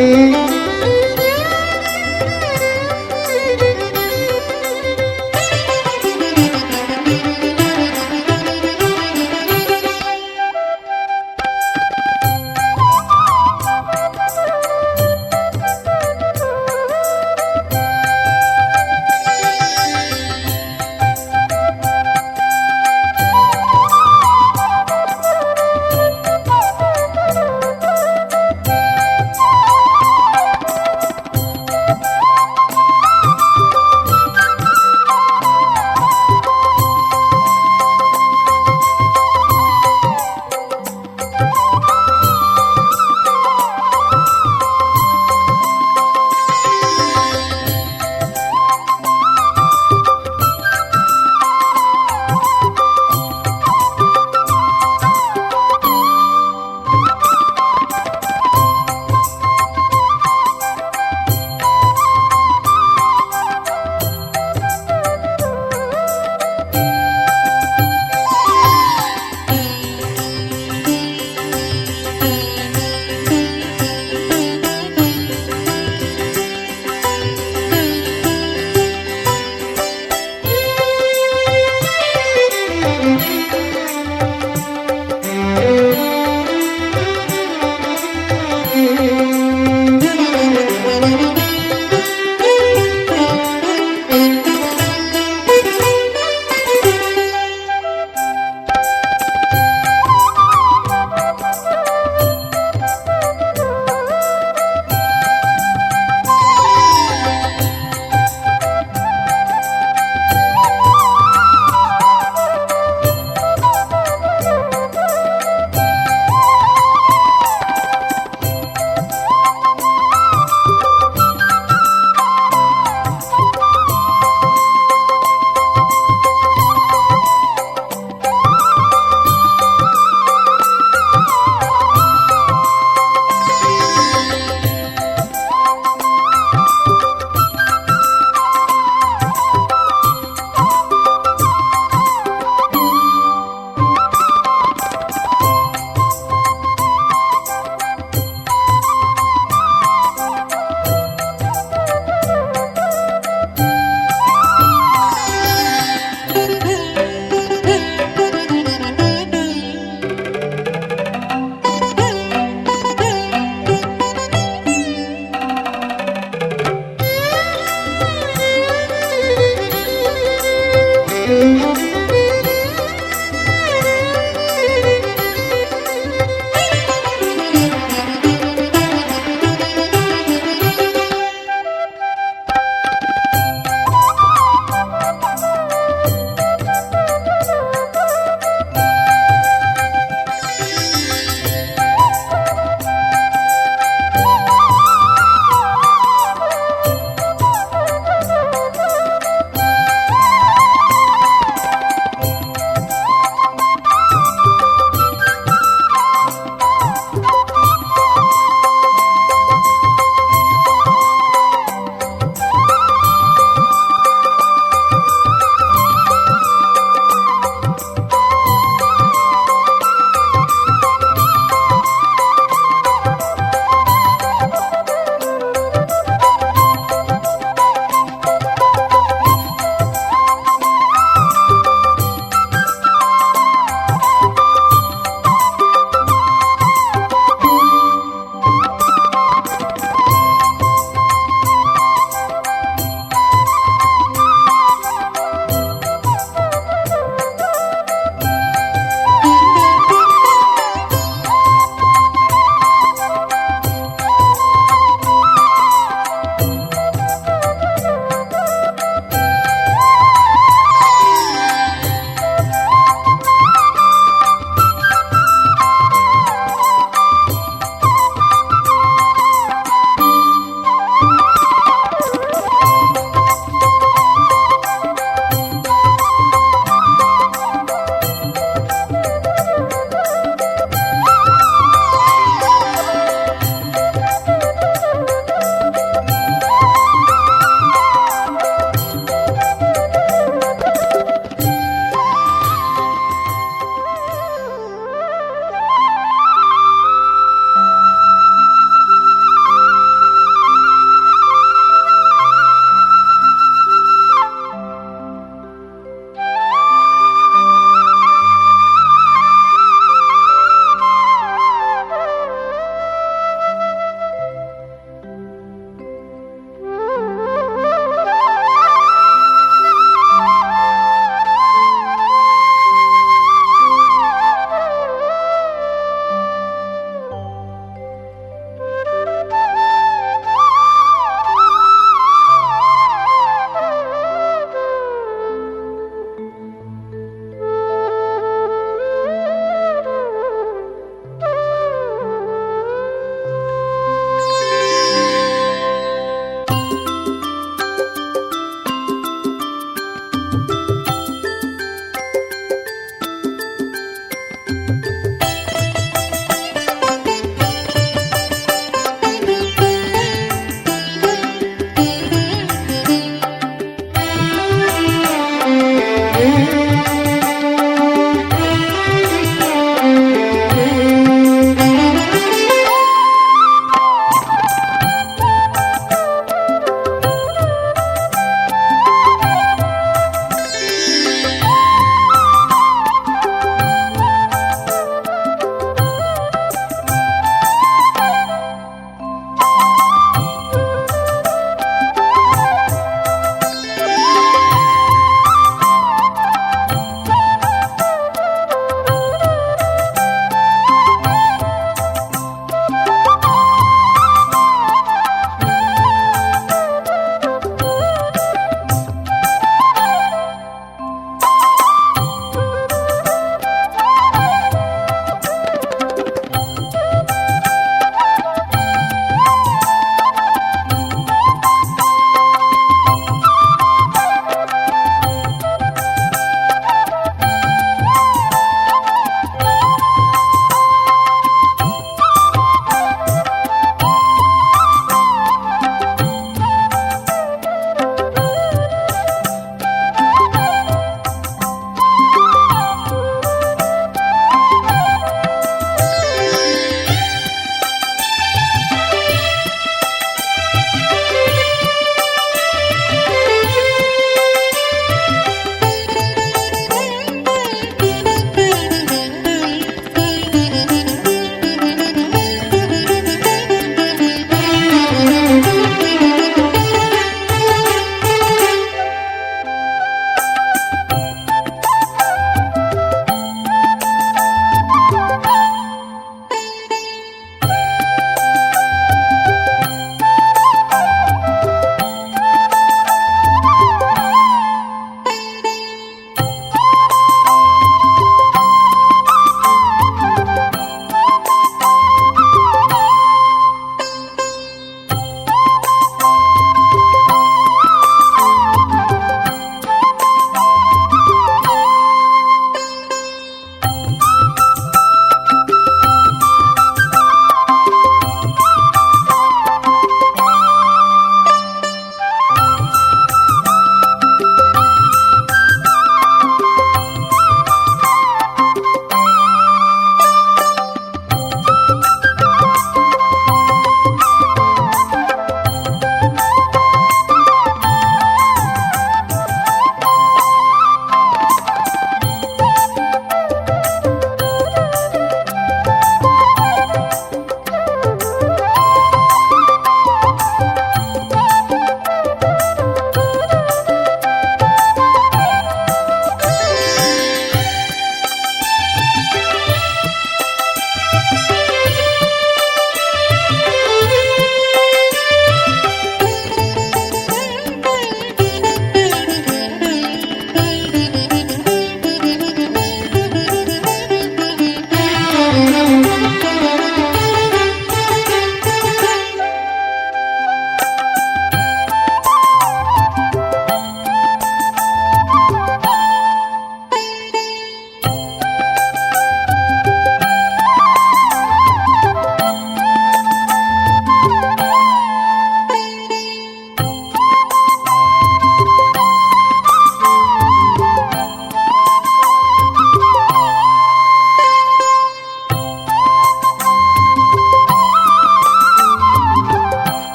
ಗೆಳತಿ.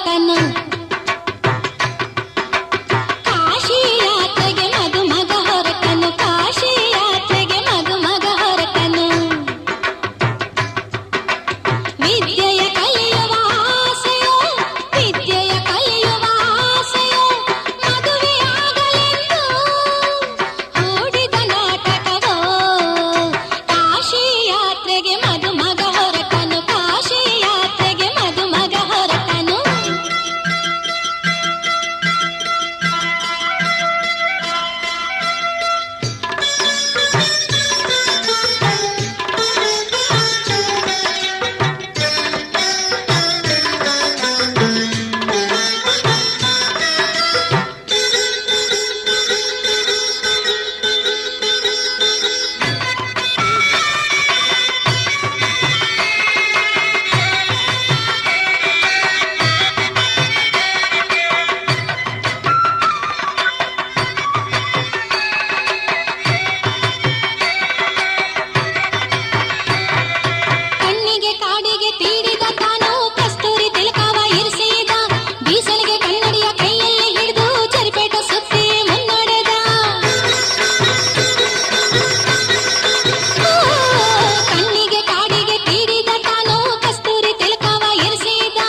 ಹೊರಟನು ಕಾಶಿ ಯಾತ್ರೆಗೆ ಮದುಮಗ ಹೊರಟನು ಕಾಶಿ ಯಾತ್ರೆಗೆ ಮದುಮಗ ಹೊರಟನು ವಿದ್ಯೆಯ ಕಲಿಯುವ ಆಸೆಯೋ ವಿದ್ಯೆಯ ಕಲಿಯುವ ಆಸೆಯೋ ಮದುವೆಯಾಗಲೆಂದು ಹೂಡಿದ ನಾಟಕವೋ ಕಾಶಿ ಯಾತ್ರೆಗೆ ಮದುಮಗ ಹೊರಟನು ಕಾಶಿ ಯಾತ್ರೆಗೆ ಮದುಮಗ ಹೊರಟನು ಕಣ್ಣಿಗೆ ಕಾಡಿಗೆ ತೀಡಿದ ತಾನು ಕಸ್ತೂರಿ ತಿಲಕವ ಇರಿಸಿದ ಬೀಸಣಿಗೆ ಕನ್ನಡಿಯ ಕೈಯಲ್ಲಿ ಹಿಡಿದು ಚರಿಪೇಟ ಸುತ್ತಿ ಮುನ್ನಡೆದ ಕಣ್ಣಿಗೆ ಕಾಡಿಗೆ ತೀಡಿದ ತಾನು ಕಸ್ತೂರಿ ತಿಲಕವ ಇರಿಸಿದ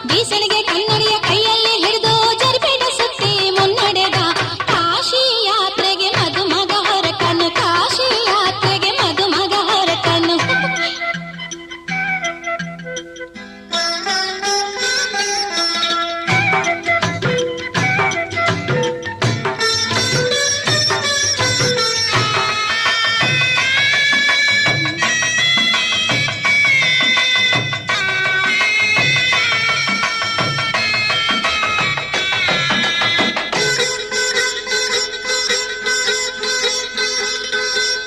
ಬೀಸಣಿಗೆ ಕನ್ನಡಿಯ ಕೈಯಲ್ಲಿ ಹಿಡಿದು ಚರಿಪೇಟ ಸುತ್ತಿ ಮುನ್ನಡೆದ ಕಾಶಿ ಯಾತ್ರೆಗೆ ಮದುಮಗ ಹೊರಟನು ಕಾಶಿ ಯಾತ್ರೆಗೆ ಮದುಮಗ ಹೊರಟನು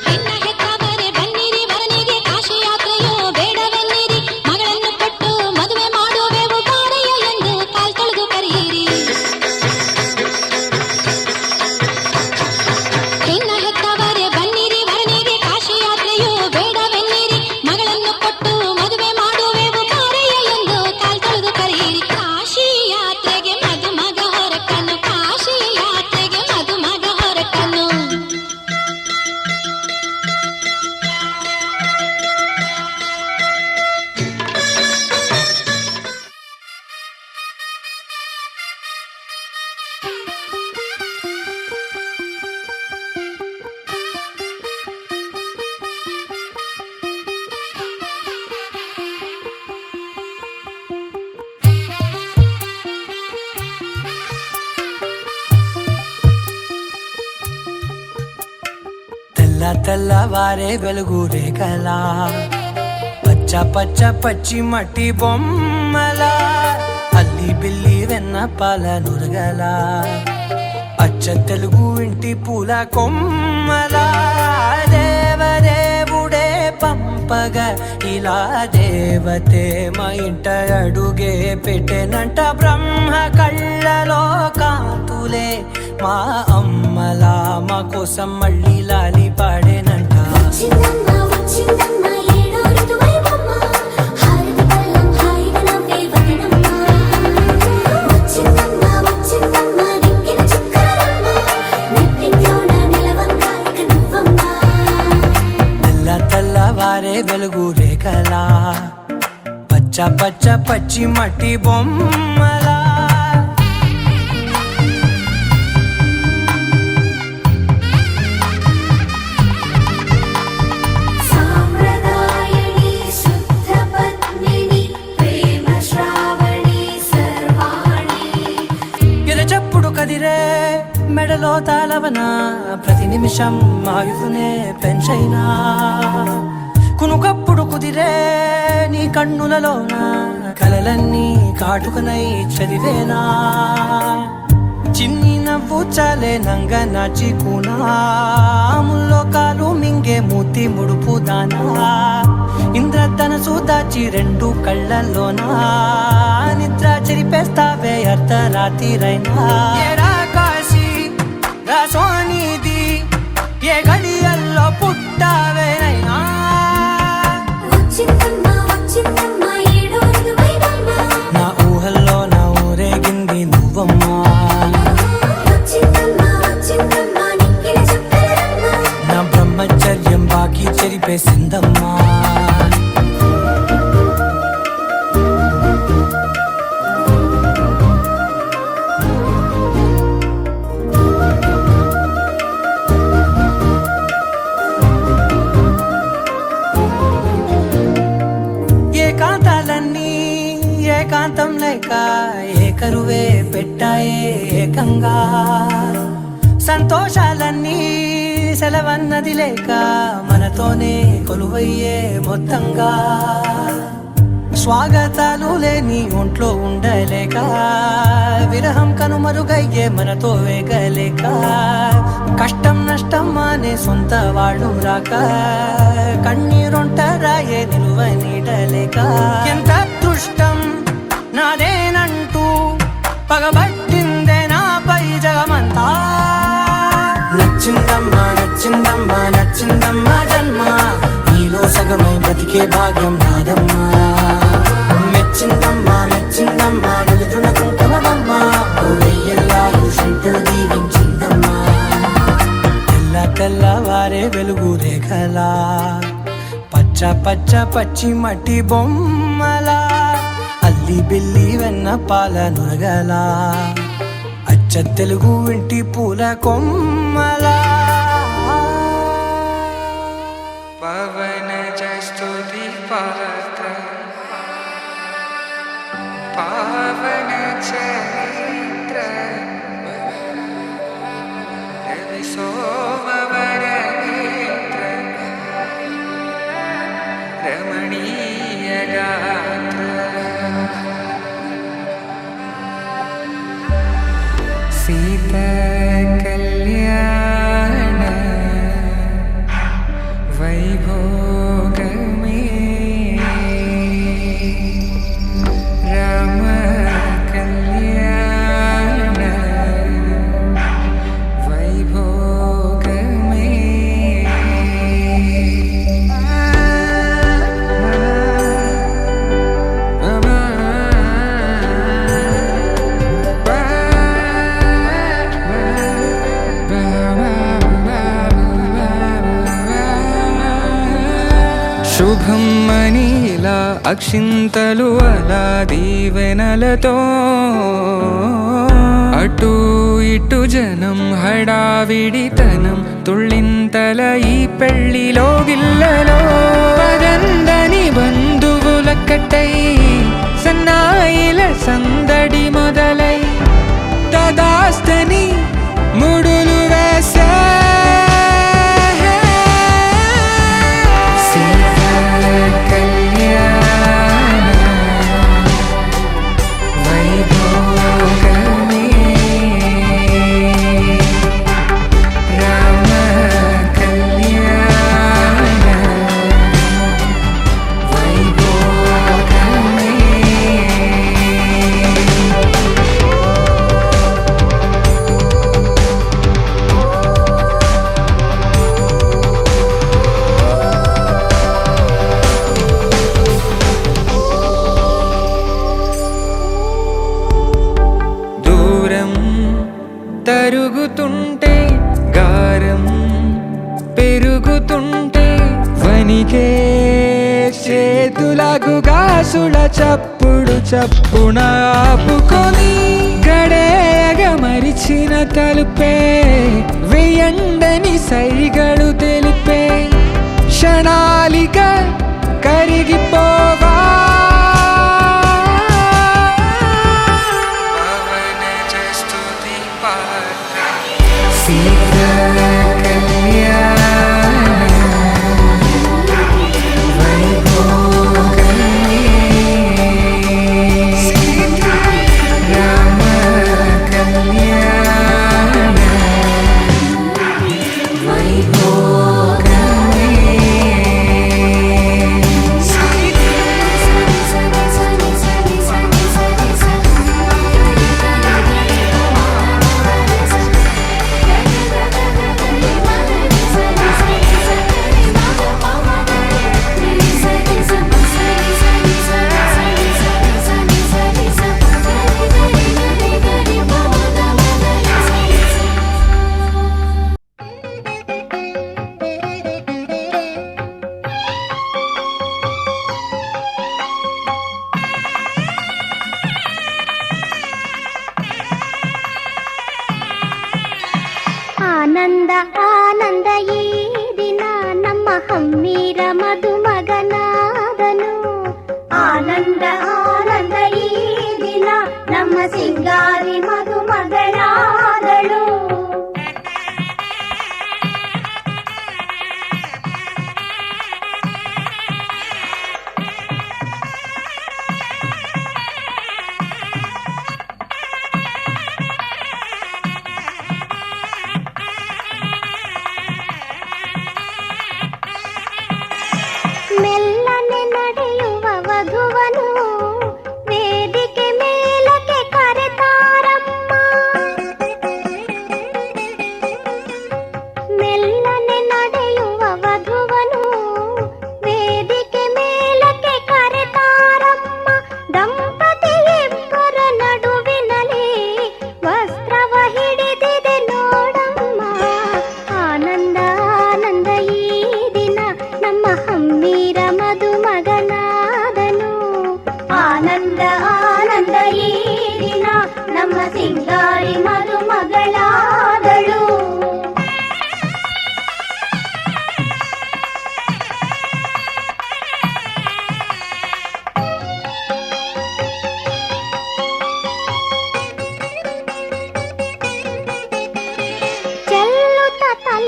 ಹೆಣ್ಣ ಹೆತ್ತವರೇ ಬನ್ನಿರಿ ವರನಿಗೆ ಕಾಶಿ ಯಾತ್ರೆಯೋ ಬೇಡವೆನ್ನಿರಿ ಮಗಳನ್ನು ಕೊಟ್ಟು ಮದುವೆ ಮಾಡುವೆವು ಬಾರಯ್ಯ ಎಂದು ಕಾಲ್ ತೊಳೆದು ಕರೆಯಿರಿ ಹೆಣ್ಣ ಹೆತ್ತವರೇ ಬನ್ನಿರಿ ವರನಿಗೆ ಕಾಶಿ ಯಾತ್ರೆಯೋ ಬೇಡವೆನ್ನಿರಿ ಮಗಳನ್ನು ಕೊಟ್ಟು ಮದುವೆ ಮಾಡುವೆವು ಬಾರಯ್ಯ ಎಂದು ಕಾಲ್ ತೊಳೆದು ಕರೆಯಿರಿ ಕಾಶಿ ಯಾತ್ರೆಗೆ ಮದುಮಗ ಹೊರಟನು ಕಾಶಿ ಯಾತ್ರೆಗೆ ಮದುಮಗ ಹೊರಟನು తెల్ల తెల్లవారే వెలుగు రేఖల పచ్చ పచ్చ పచ్చి మట్టి బొమ్మల అల్లి బిల్లి వెన్న పాల నురగల అచ్చ తెలుగు ఇంటి పూల కొమ్మల దేవదేవుడే పంపగ ఇలా దేవతే మా ఇంట అడుగే పెట్టెనంట బ్రహ్మ కళ్ళలో కాంతులే మా అమ్మలా మా కోసం మళ్ళీ లాలి పాడేనంట వచ్చిందమ్మ వచ్చిందమ్మ ఏడో ఋతువైవమ్మ హారతి పళ్ళం హాయిగా నవ్వే వదనమ్మ వచ్చిందమ్మ వచ్చిందమ్మ నెక్కిన చుక్కలమ్మ నెట్టింట్లోన నిలవంగా ఇక నువ్వమ్మ తెల్ల తెల్లవారే వెలుగు రేఖలా పచ్చ పచ్చ పచ్చి మట్టి బొమ్మలా సాంప్రదాయని శుద్ధ పద్మిని ప్రేమ శ్రావణి సర్వాణి ఎరచప్పుడు కదిరే మెడలో తాళవన ప్రతి నిమిషం ఆయుధునే పెంచైనా కునుకప్పుడు కుదిరే నీ కన్నులలోన కలలన్నీ కాటుకనై చదివేనా చిన్ని నవ్వు చాలే నంగ నాచి ముల్లోకాలు మింగే మూతి ముడుపు దానా ఇంద్రధనసు దాచి రెండు కళ్ళల్లోనా నిద్ర చెరిపేస్తావే అర్ధరాత్రిరైనా ఏరా కాశీ రా సోనిది ఏ గడియల్లో పుట్టావేనైనా వచ్చిందమ్మ వచ్చిందమ్మ ఏడో ఋతువైవమ్మ నా ఊహల్లో నా ఊరే ఏకంగా సంతోషాలన్నీ సెలవన్నది లేక మనతోనే కొలువయ్యే మొత్తంగా స్వాగతాలు లేని ఒంట్లో ఉండలేక విరహం కనుమరుగయ్యే మనతో వేగలేక కష్టం నష్టం అనే సొంత వాళ్ళు రాక కన్నీరొంటరాయే నిలువ నీడలేక ఎంత అదృష్టం నాదేనంటూ పగబట్టిందే నాపై జగమంతా నచ్చిందమ్మా నచ్చిందమ్మా నచ్చిందమ్మా జన్మ నీలో సగమై బతికే భాగ్యం నాదమ్మా మెచ్చిందమ్మా మెచ్చిందమ్మా నిలుచున కుంకుమమ్మా వెయ్యల్లాలు శంకరు దీవించిందమ్మా తెల్ల తెల్లవారే వెలుగు రేఖలా పచ్చ పచ్చ పచ్చి మట్టి బొమ్మలా అల్లి బిల్లి వెన్న పాల నురగలా అచ్చ తెలుగు ఇంటి పూల కొమ్మలా పవన జస్తుతి పాత్ర పావన చరిత్ర రవి సోమవర నేత్ర రమణీయ గాత్ర సీత కళ్యాణ వైభోగమే రామ కళ్యాణ వైభోగమే శుభం మనీలా అక్షింతలు అలా దీవెనలతో అటు ఇటు జనం హడావిడితనం తుళ్ళింతల ఈ పెళ్లిలో గిల్లలో పదందని బంధువుల కట్టై సన్నాయిల సందడి మొదలై తదాస్తని ముడులు వేసే తరుగుతుంటే గారం పెరుగుతుంటే వనికే చేతులకు గాసుల చప్పుడు చప్పున ఆపుకొని గడేగ మరిచిన తలుపే వెయ్యండని సైగడు తెలిపే క్షణాలిక కరిగిపోవా ಆನಂದ ಆನಂದ ಈ ದಿನ ನಮ್ಮ ಹಮ್ಮೀರ ಮಧುಮಗನಾದನು ಆನಂದ ಆನಂದ ಈ ದಿನ ನಮ್ಮ ಸಿಂಗಾರಿ ಮಧುಮಗನಾದನು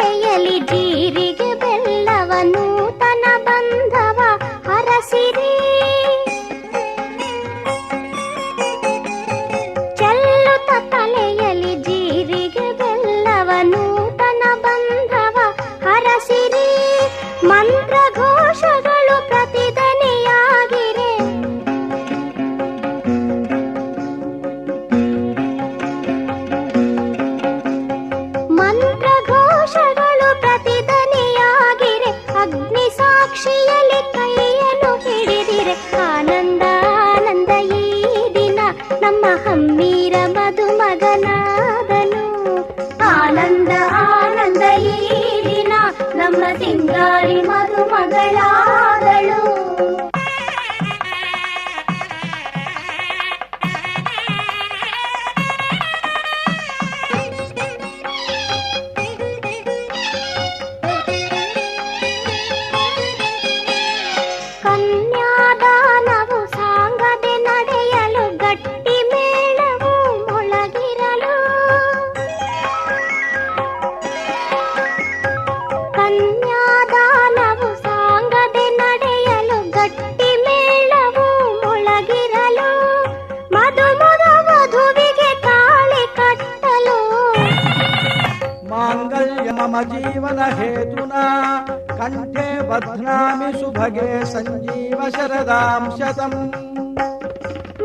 ತಲೆಯಲಿ ಜೀರಿಗೆ ಬೆಲ್ಲವ ನೂತನ ಬಂಧವ ಹರಸಿರಿ ಚೆಲ್ಲುತ್ತ ತಲೆಯಲಿ ಜೀರಿಗೆ ಬೆಲ್ಲವ ನೂತನ ಬಂಧವ ಹರಸಿರಿ ಮಂತ್ರ ಘೋಷಗಳು ಪ್ರತಿಧ್ವನಿಯಾಗಿರೆ ಮಂತ್ರ ಘೋಷಗಳು ಪ್ರತಿಧ್ವನಿಯಾಗಿರೆ ಅಗ್ನಿ ಸಾಕ್ಷಿಯಲ್ಲಿ ಕೈಯನ್ನು ಹಿಡಿದಿರೆ ಆನಂದ ಆನಂದ ಈ ದಿನ ನಮ್ಮ ಹಮ್ಮೀರ ಮದುಮಗನಾದನು ಆನಂದ ಆನಂದ ಈ ದಿನ ನಮ್ಮ ಸಿಂಗಾರಿ ಮದುಮಗಳಾದಳು ಕನ್ಯಾದಾನವು ಸಾಂಗದೆ ನಡೆಯಲು ಗಟ್ಟಿ ಮೇಳವು ಮೊಳಗಿರಲು ಕನ್ಯಾದಾನವು ಸಾಂಗದೆ ನಡೆಯಲು ಗಟ್ಟಿ ಮೇಳವು ಮೊಳಗಿರಲು ಮಧುಮಗ ವಧುವಿಗೆ ತಾಳಿ ಕಟ್ಟಲು ಮಾಂಗಲ್ಯ ಮಮ ಜೀವನ ಹೇತುನಾ ಕಂಠೆ ಬಧ್ನಾಮಿ ಸುಭಗೆ ಸಂಜೀವ ಶರದಾಂ ಶತಂ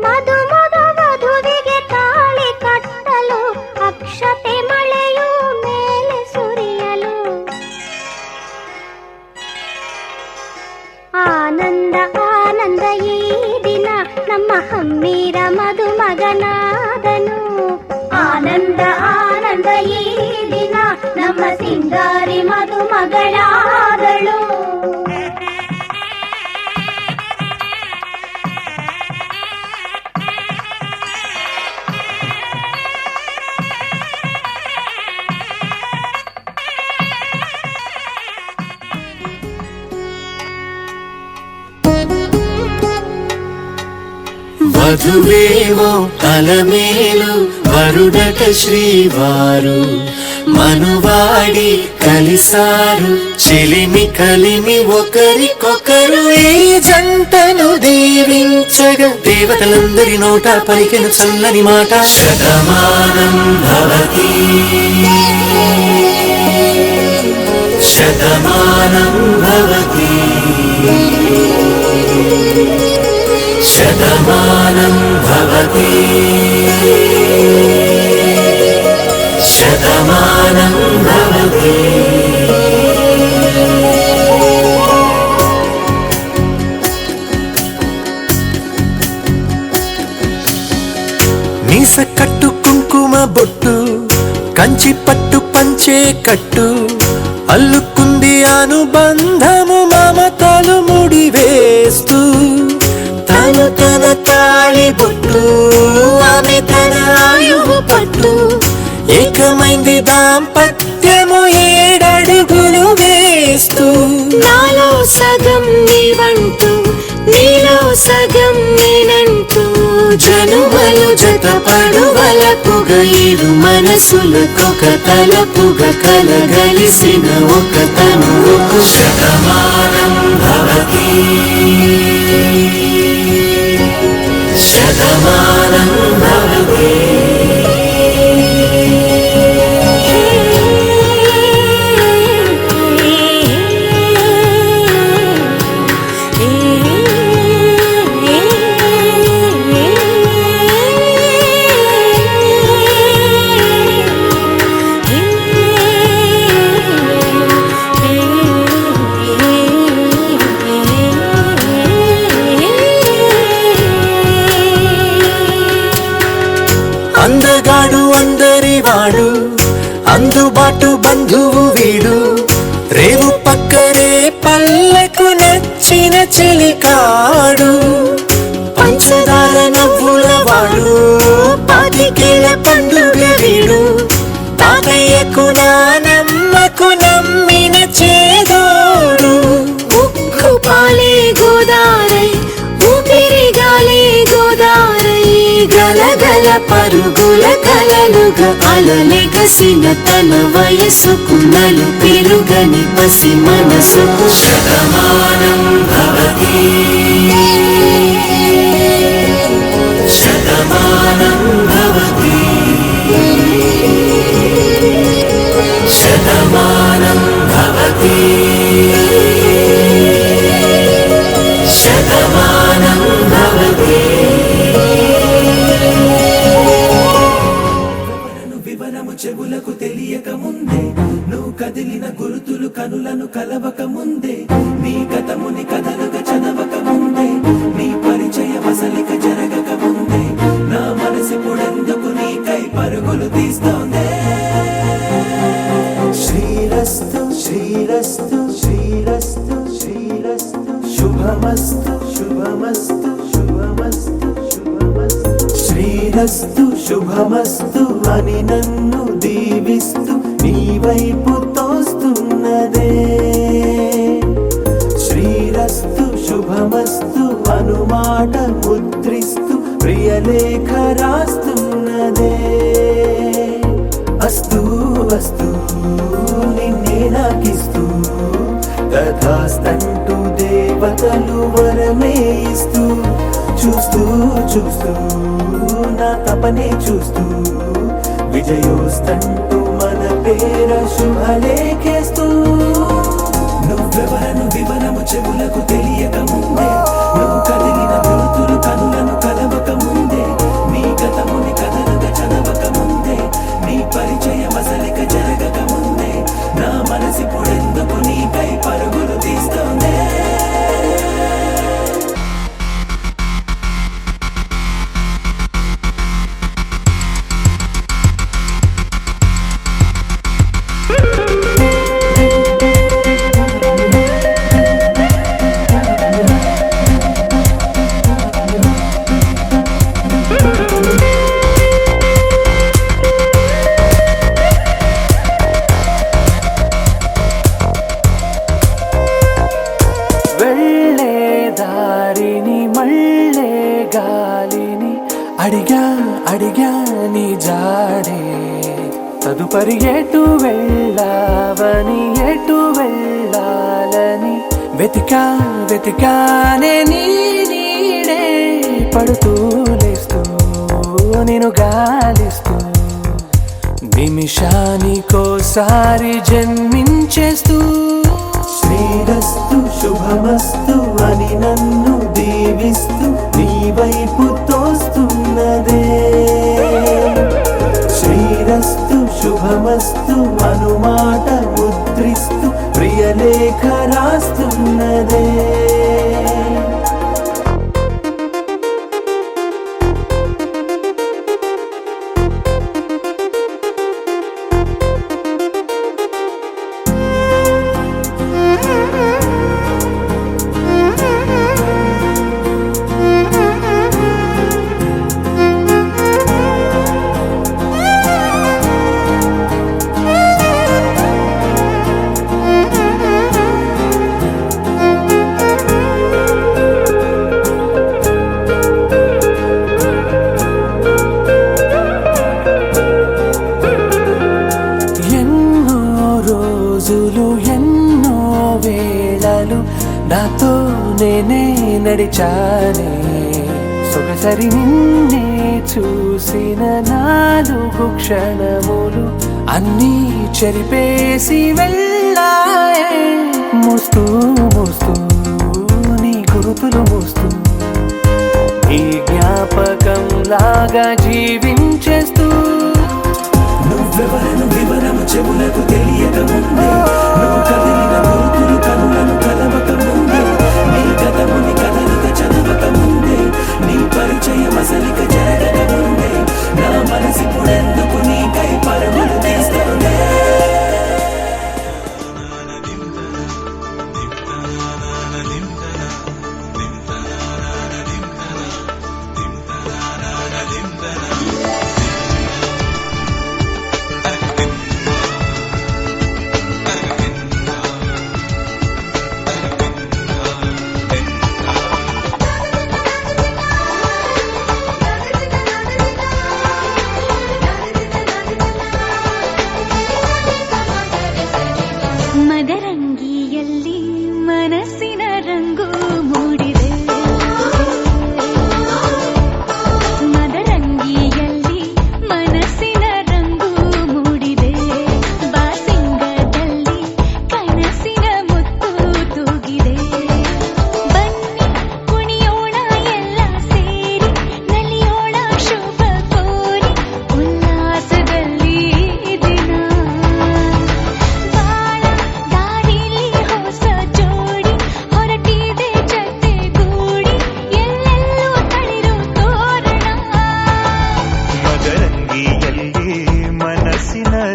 ಮಧುಮಗ ವಧುವಿಗೆ ತಾಳಿ ಕಟ್ಟಲು ಅಕ್ಷತೆ ಮಳೆಯು ಮೇಲೆ ಸುರಿಯಲು ಆನಂದ ಆನಂದ ಈ ದಿನ ನಮ್ಮ ಹಮ್ಮೀರ ಮದುಮಗನಾದನು ಆನಂದ ಆನಂದ ಈ ದಿನ ನಮ್ಮ ಸಿಂಗಾರಿ ಮದುಮಗಳಾದಳು వధువేమో అలమేలు వరుడట శ్రీవారు మనువాడి కలిసారు చెలిమి కలిమి ఒకరికొకరు ఈ జంటను దీవించగా దేవతలందరి నోట పలికిన చల్లని మాట శతమానం భవతి శతమానం భవతి శతమానం భవతి శతమానం భవతి మీస కట్టు కుంకుమ బొట్టు కంచి పట్టు పంచే కట్టు అల్లుకుంది అనుబంధము మమతలు ముడివేస్తూ తను తన తాళి బొట్టు ఆమె తన ఆయువు పట్టు ఏకమైంది దాంపత్యము 7 అడుగులు వేస్తూ నాలో సగం నీవంటూ నీలో సగం నేనంటూ జనుమలు జతపడువలపుగ 7 మనసులకొక తలపుగ కలగలిసిన ఒక తనువుకు శతమానం భవతి శతమానం భవతి అందగాడు అందరివాడు అందుబాటు బంధువు వీడు రేవు పక్కనే పల్లెకు నచ్చిన చెలికాడు పంచదార నవ్వుల వాడు 25 పండుగ వీడు తాతయ్యకు నానమ్మకు నమ్మిన చేదోడు ఉక్కు పాలే గోదారై ఊపిరి గాలే గోదారై గలగల పరుగుల కలలుగా అలలెగసిన తన వయసుకు నలుపెరుగని పసి మనసుకు శతమానం భవతి శతమానం భవతి శతమానం భవతి శతమానం భవతి. వివరము చెవులకు తెలియక ముందే నువ్వు కదిలిన గురుతులు కనులను కలవక ముందే నీ కథముని కథలుగా చదవక ముందే నీ పరిచయ వసలిక జరగక ముందే నా మనసు పొడెందుకు నీకై పరుగులు తీస్తోందే. శ్రీరస్తు శ్రీరస్తు శ్రీరస్తు శ్రీరస్తు శుభమస్తు శుభమస్తు శుభమస్తు శుభమస్తు శ్రీరస్తు శుభమస్తు అని నన్ను దీవిస్తూ నీ వైపు తోస్తున్నదే. శ్రీరస్తు శుభమస్తు అనుమాట ముద్రిస్తూ ప్రియలేఖ రాస్తున్నదే. అస్తు అస్తు నిన్నే నాకిస్తూ తథాస్తంటూ దేవతలు వరమే ఇస్తూ చూస్తూ చూస్తూ నా తపనే చూస్తూ విజయోస్తంటూ మన పేర శుభలేఖేస్తూ నువ్వెవరను వివరము చెవులకు తెలియక ముందే నువ్వు కదిలిన గురుతులు కనులను కలవక ముందే నీ గతముని కథలుగా చదవక ముందే నీ పరిచయ వసలిక జరగక ముందే నా మనసి పొడెందుకు నీకై పరుగులు తీస్తోందే. వెళ్ళే దారిని మళ్ళే గాలిని అడిగా అడిగా నీ జాడే తదుపరి ఎటు వెళ్ళావని ఎటు వెళ్ళాలని వెతికా వెతికానే నీ నీడే పడుతూ లేస్తూ నేను గాలిస్తూ నిమిషానికోసారి జన్మించేస్తూ శ్రీరస్తు శుభమస్తు అని నన్ను దీవిస్తూ నీ వైపు తోస్తున్నదే. శ్రీరస్తు శుభమస్తు అనుమాట ముద్రిస్తూ ప్రియలేఖ రాస్తున్నదే. ఎన్నో వేళలు నాతో నేనే నడిచానే సొగసరి నిన్నే చూసిన 4 క్షణములు అన్నీ చెరిపేసి వెళ్ళాయే. మోస్తూ మోస్తూ నీ గురుతులు మోస్తూ ఈ జ్ఞాపకం లాగా జీవించేస్తూ నువ్వెవరను వివరము చెవులకు తెలియక ముందే నువ్వు కదిలిన గురుతులు కనులను కలవక ముందే నీ గతముని కథలుగా చదవక ముందే నీ పరిచయ వసలిక జరగక ముందే నా మనసి పొడెందుకు నీకై పరుగులు తీస్తోందే.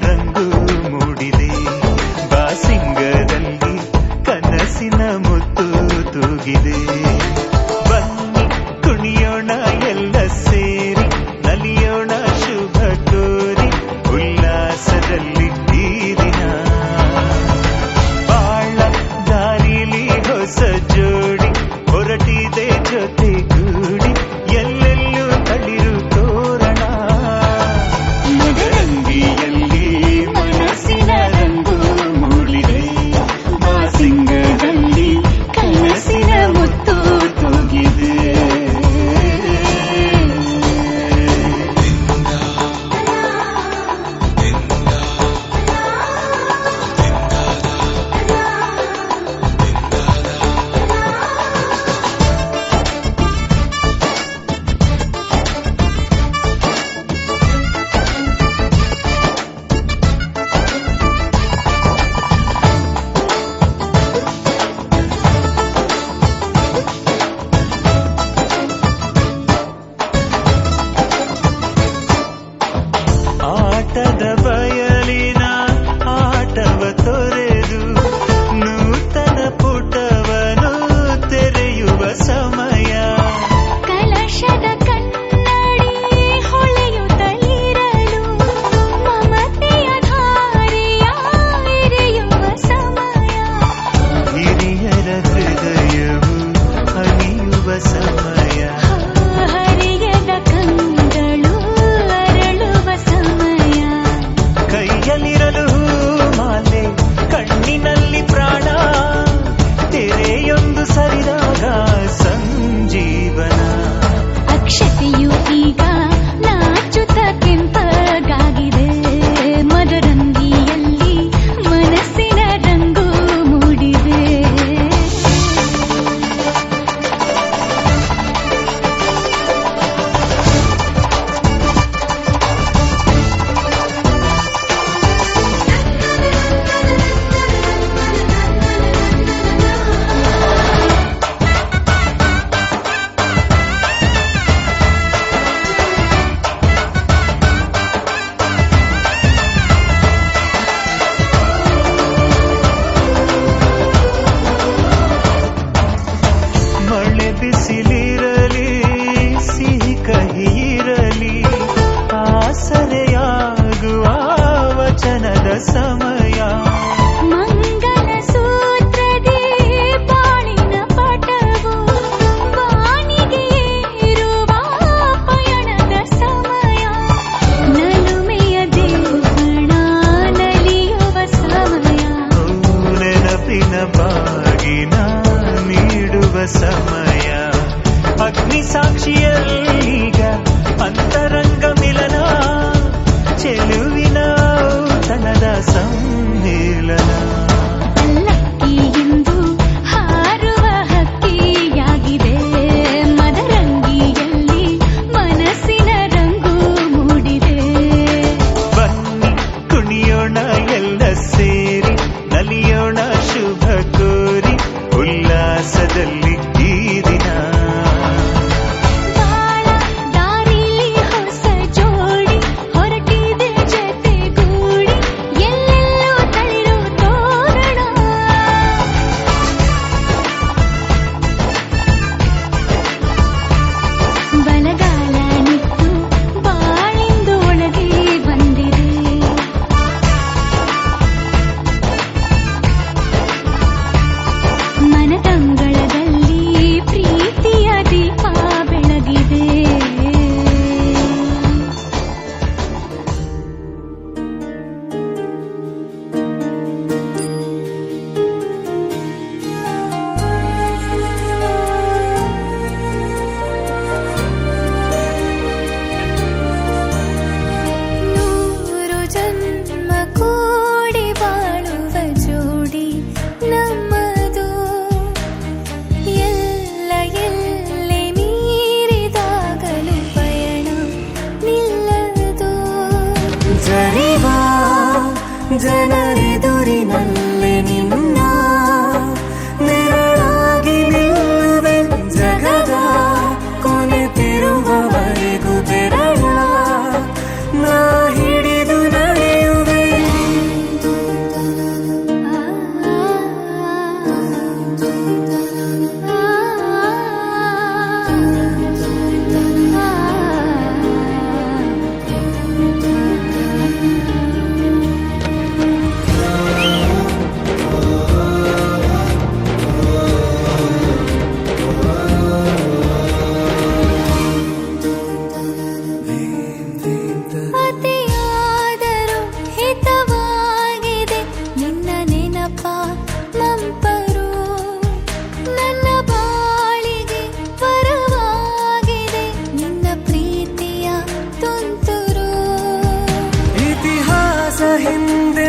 ರಂಗು ಮೂಡಿದೆ ಬಾಸಿಂಗದಲ್ಲಿ ಕನಸಿನ ಮುತ್ತು ತೂಗಿದೆ ಬನ್ನಿ ಕುಣಿಯೋಣ ಎಲ್ಲ ಸೇರಿ ನಲಿಯೋಣ ಶುಭ ಕೋರಿ ಉಲ್ಲಾಸದಲ್ಲಿ ಈ ದಿನ ಬಾಳ ದಾರಿಲಿ ಹೊಸ ಜೋಡಿ ಹೊರಟಿದೆ ಜೊತೆಗೂಡಿ ಎಲ್ಲೆಲ್ಲೂ ತಳಿರು ತೋರಣ ಮದರಂಗಿಯಲ್ಲಿ ಮನಸ್ಸಿನ ರಂಗು ಮೂಡಿದೆ ಬಾಸಿಂಗದಲ್ಲಿ ಕನಸಿನ ಮುತ್ತು ತೂಗಿದೆ ಆಟದ ಬಯಲಿನ ಆಟವ ತೊರೆದು ನೂತನ ಪುಟವನು ತೆರೆಯುವ ಸಮಯ ಕಲಶದ ಕನ್ನಡಿ ಹೊಳೆಯುತ್ತಲಿರಲು ಮಮತೆಯ ಧಾರೆಯ ಎರೆಯುವ ಸಮಯ ಹಿರಿಯರ ಹೃದಯವು ಅಣಿಯುವ ಸಮಯ ಹರಿಯದ ಕಂಗಳು ಅರಳುವ ಸಮಯ ಕೈಯಲ್ಲಿರಲು ಮಾಲೆ ಕಣ್ಣಿನಲ್ಲಿ ಪ್ರಾಣ ತೆರೆಯೊಂದು ಸರಿದಾಗ ಸಂಜೀವನ ಅಕ್ಷತೆಯು ಈಗ ನಾಚುತ್ತ ಕೆಂಪಗಾಗಿದೆ ಮದರಂಗಿಯಲ್ಲಿ ಮನಸ್ಸಿನ ರಂಗು ಮೂಡಿದೆ ಮಳೆ ಬಿಸಿಲಿರಲಿ ಸಿಹಿ ಕಹಿ ಇರಲಿ ಆಸರೆಯಾಗುವ ವಚನದ ಸಮಯ ಮಂಗಲ ಸೂತ್ರದಿ ಬಾಳಿನ ಪಟವು ಬಾಣಿಗೆ ಏರುವ ಪಯಣದ ಸಮಯ ನಲುಮೆಯ ದೇವಣ ನಲಿಯುವ ಸಮಯ ನೆನಪಿನ ಬಾಗಿನ ನೀಡುವ ಸಮಯ ಅಗ್ನಿ ಸಾಕ್ಷಿಯಲ್ಲೀಗ ಅಂತರಂಗ ಮಿಲನ ಚೆಲುವಿನ ಔತಣದ ಸಮ್ಮಿಲನ ಲಕ್ಕಿ ಎಂದು ಹಾರುವ ಹಕ್ಕಿಯಾಗಿದೆ ಮದರಂಗಿಯಲ್ಲಿ ಮನಸ್ಸಿನ ರಂಗು ಮೂಡಿದೆ ಬನ್ನಿ ಕುಣಿಯೋಣ ಎಲ್ಲ ಸೇರಿ ನಲಿಯೋಣ ಶುಭ ಕೋರಿ ಉಲ್ಲಾಸದಲ್ಲಿ ಈ ದಿನ ಬಾಳ ದಾರಿಲಿ ಹೊಸ ಜೋಡಿ ಹೊರಟಿದೆ ಜೊತೆಗೂಡಿ ಎಲ್ಲೆಲ್ಲೂ ತಳಿರು ತೋರಣ ಬಲಗಾಲ ನಿಟ್ಟು ಬಾಳಿಂದು ಒಳಗೆ ಬಂದಿದೆ ಮನದಂಗಳದಲ್ಲಿ ಪ್ರೀತಿಯ ದೀಪ ಬೆಳಗಿದೆ ನೂರು ಜನ್ಮ ಕೂಡಿ ಬಾಳುವ ಜೋಡಿ ನಮ್ಮದು ಎಲ್ಲ ಎಲ್ಲೆ ಮೀರಿದಾಗಲೂ ಪಯಣ ನಿಲ್ಲದು ಜರಿವಾ ಜನರೆದುರಿನಲ್ಲಿ ನಿನ್ನ ನೆರಳಾಗಿ ನಿಲ್ಲುವೆ ಜಗದ ಕೊನೆ ತಿರುವವರೆಗೂ ಬೆರಳ ನಾ ಹಿಡಿದು ನಡೆಯುವೆ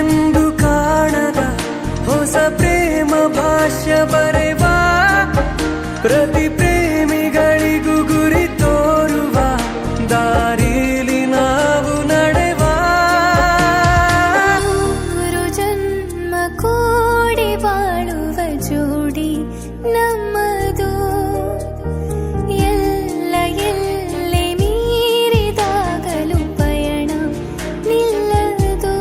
ಎಂದು ಕಾಣದ ಹೊಸ ಪ್ರೇಮ ಭಾಷ್ಯ ಬರೆವಾ ಪ್ರತಿ ಪ್ರೇಮಿಗಳಿಗೂ ಗುರಿ ತೋರುವ ದಾರಿಲಿ ನಾವು ನಡೆವಾ ಮೂರು ಜನ್ಮ ಕೂಡಿ ಬಾಳುವ ಜೋಡಿ ನಮ್ಮದು ಎಲ್ಲ ಎಲ್ಲೆ ಮೀರಿದಾಗಲೂ ಪಯಣ ನಿಲ್ಲದು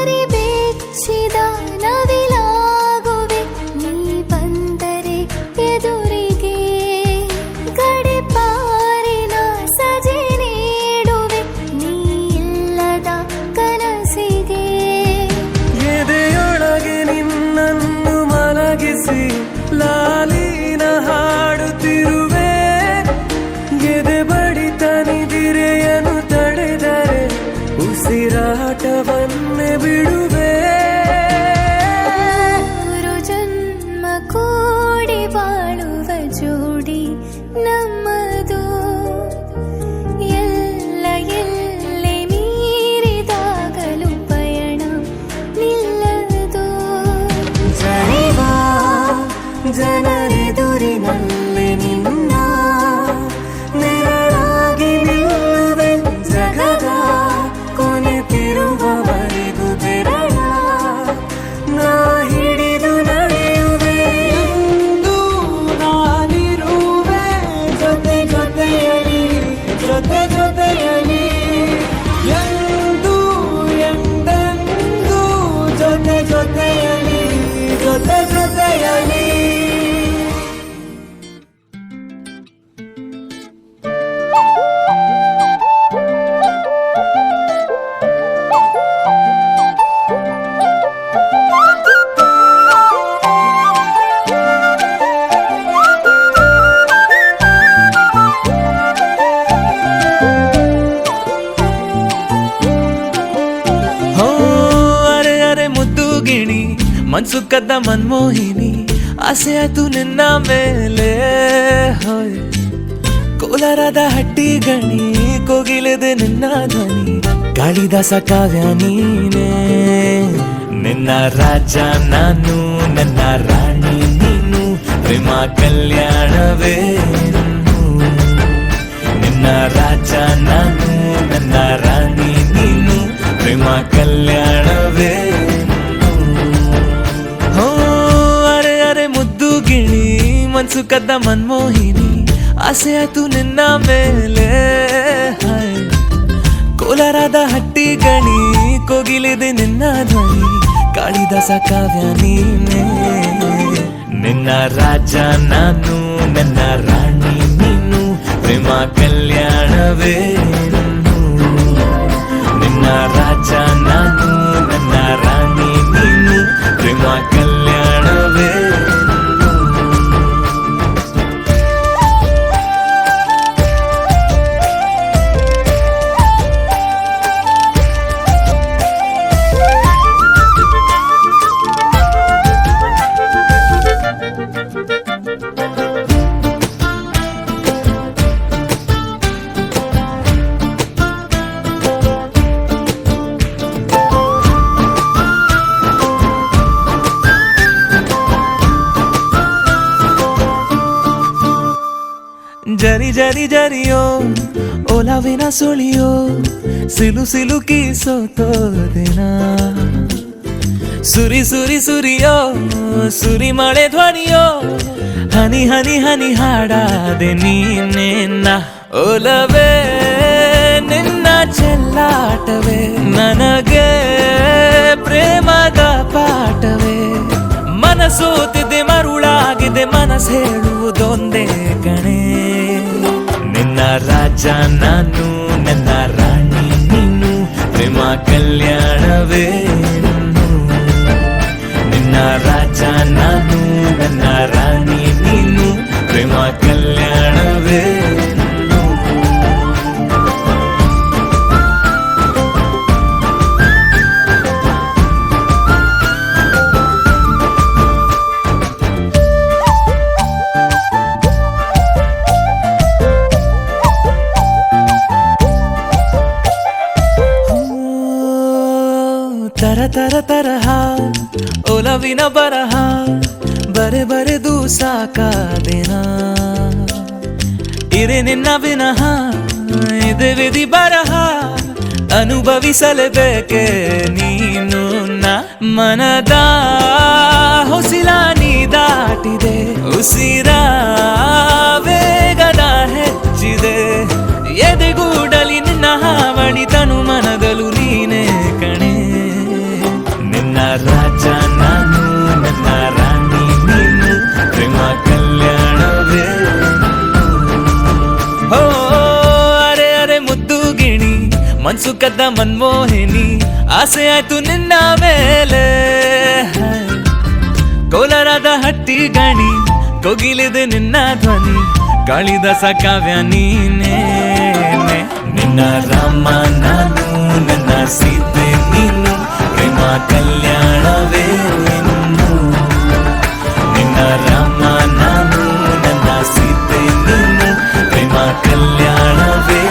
ಕರಿಬೆಚ್ಚಿದ ನವಿಲಾಗುವೆ ನೀ ಬಂದರೆ ಎದುರಿಗೆ ಗಡಿಪಾರಿನ ಸಜೆ ನೀಡುವೆ ನೀ ಇಲ್ಲದ ಕನಸಿಗೆ ಎದೆಯೊಳಗೆ ನಿನ್ನನ್ನು ಮಲಗಿಸಿ ಲಾಲಿನ ಹಾಡುತ್ತಿರುವೆ ಎದೆ ಬಡಿತ ನಿದಿರೆಯನ್ನು ತಡೆದರೆ ಉಸಿರಾಟವನ್ನೇ ಬಿಡುವೆ ಮೂರು ಜನ್ಮ ಕೂಡಿ ಬಾಳುವ ಜೋಡಿ ನಮ್ಮದು ಎಲ್ಲ ಎಲ್ಲೆ ಮೀರಿದಾಗಲೂ ಪಯಣ ನಿಲ್ಲದು ಜರಿವಾ ಜನರೆದುರಿನಲ್ಲಿ ನಿನ್ನ ನೆರಳಾಗಿ ನಿಲ್ಲುವೆ ಜಗದ ಕೊನೆತಿರುವವರೆಗೂ ಬೆರಳ ನಾ ಹಿಡಿದು ನಡೆಯುವೆ ಎಂದು ನಾನಿರುವೆ ಜೊತೆ ಜೊತೆಯಲಿ ಜೊತೆ ಜೊತೆಯಲಿ ಎಂದು ಎಂದೆಂದು ಜೊತೆ ಜೊತೆಯಲಿ ಜೊತೆ ಜೊತೆಯಲಿ ಹೋ ಅರೆ ಅರೆ ಮುದ್ದು ಗಿಣಿ ಮನ್ಸು ಕದ್ದ ಮನ್ಮೋಹಿನಿ ಆಸೆ ಆಯ್ತು ನಿನ್ನ ಮೇಲೆ ಹೋಯ್ ಕೋಲಾರದ ಹಟ್ಟಿ ಗಣಿ ಕೋಗಿಲೆದೆ ನಿನ್ನ ಧ್ವನಿ ಕಾಳಿದಾಸ ಕಾವ್ಯ ನೀನೇ ನಿನ್ನ ರಾಜ ನಾನು ನನ್ನ ರಾಣಿ ನೀನು ಪ್ರೇಮ ಕಲ್ಯಾಣವೇ ನಿನ್ನ ರಾಜ ನಾನು ನನ್ನ ರಾಣಿ ನೀನು ಪ್ರೇಮ ಕಲ್ಯಾಣವೇ ಹೋ ಅರೆ ಅರೆ ಮುದ್ದು ಗಿಣಿ ಮನ್ಸು ಕದ್ದ ಮನ್ಮೋಹಿನಿ ಆಸೆ ಆಯ್ತು ನಿನ್ನ ಮೇಲೆ ಹಾಯ್ ಕೋಲಾರದ ಹಟ್ಟಿ ಗಣಿ ಕೋಗಿಲಿದೆ ನಿನ್ನ ಧ್ವನಿ ಕಾಳಿದಾಸ ಕಾವ್ಯ ನೀನೇ ನಿನ್ನ ರಾಜ ನಾನು ನನ್ನ ರಾಣಿ ನೀನು ಪ್ರೇಮ ಕಲ್ಯಾಣವೇ ನಿನ್ನ ರಾಜ ನಾನು ನನ್ನ ರಾಣಿ ನೀನು ಪ್ರೇಮ ಕಲ್ಯಾಣವೇ ಜರಿ ಜರಿ ಜರಿಯೋ ಒಲವಿನ ಸುಳಿಯೋ ಸಿಲು ಸಿಲುಕಿ ಸೋತೋದೆನ ಸುರಿ ಸುರಿ ಸುರಿಯೋ ಸುರಿ ಮಳೆ ಧ್ವನಿಯೋ ಹನಿ ಹನಿ ಹನಿ ಹಾಡಾದೆ ನೀನೆನ್ನ ಒಲವೇ ನಿನ್ನ ಚೆಲ್ಲಾಟವೇ ನನಗೆ ಪ್ರೇಮದ ಪಾಠವೇ ಮನಸೋತಿದೆ ಮರುಳಾಗಿದೆ ಮನಸ್ಸು ಹೇಳುವುದೊಂದೇ ಕಣೆ ನಿನ್ನ ರಾಜ ನಾನು ನನ್ನ ರಾಣಿ ನೀನು ಪ್ರೇಮ ಕಲ್ಯಾಣವೇ ನಿನ್ನ ರಾಜ ನಾನು ನನ್ನ ರಾಣಿ ನೀನು ಪ್ರೇಮ ಕಲ್ಯಾಣವೇ ತರ ತರ ತರಹ ಒಲವಿನ ಬರಹ ಬರೆ ಬರೆದು ಸಾಕಾದೆನ ಇರೆ ನಿನ್ನ ವಿನಃ ಇದೆ ವಿಧಿ ಬರಹ ಅನುಭವಿಸಲೇಬೇಕೆ ನೀನು ಮನದ ಹೊಸಿಲ ನೀ ದಾಟಿದೆ ಉಸಿರ ವೇಗದ ಹೆಚ್ಚಿದೆ ಎದೆಗೂಡಲಿ ನಿನ್ನ ಹಾವಳಿ ತನು ಮನದಲು ನೀನೇ ಕಣೆ ನಿನ್ನ ರಾಜ ನಾನು ನನ್ನ ರಾಣಿ ನೀನು ಪ್ರೇಮ ಕಲ್ಯಾಣವೇ ಹೋ ಅರೆ ಅರೆ ಮುದ್ದು ಗಿಣಿ ಮನ್ಸು ಕದ್ದ ಮನ್ಮೋಹಿನಿ ಆಸೆ ಆಯ್ತು ನಿನ್ನ ಮೇಲೆ ಕೋಲಾರದ ಹಟ್ಟಿ ಗಣಿ ಕೋಗಿಲಿದೆ ನಿನ್ನ ಧ್ವನಿ ಗಾಳಿದಾಸ ಕಾವ್ಯ ನೀನೇ ನಿನ್ನ ರಾಮ ನಾನು ನನ್ನ ಸೀತೆ ನೀನು ಪ್ರೇಮ ಕಲ್ಯಾಣವೇ ನಿನ್ನು ನಿನ್ನ ರಾಮ ನಾನು ನನ್ನ ಸೀತೆ ನೀನು ಪ್ರೇಮ ಕಲ್ಯಾಣವೇ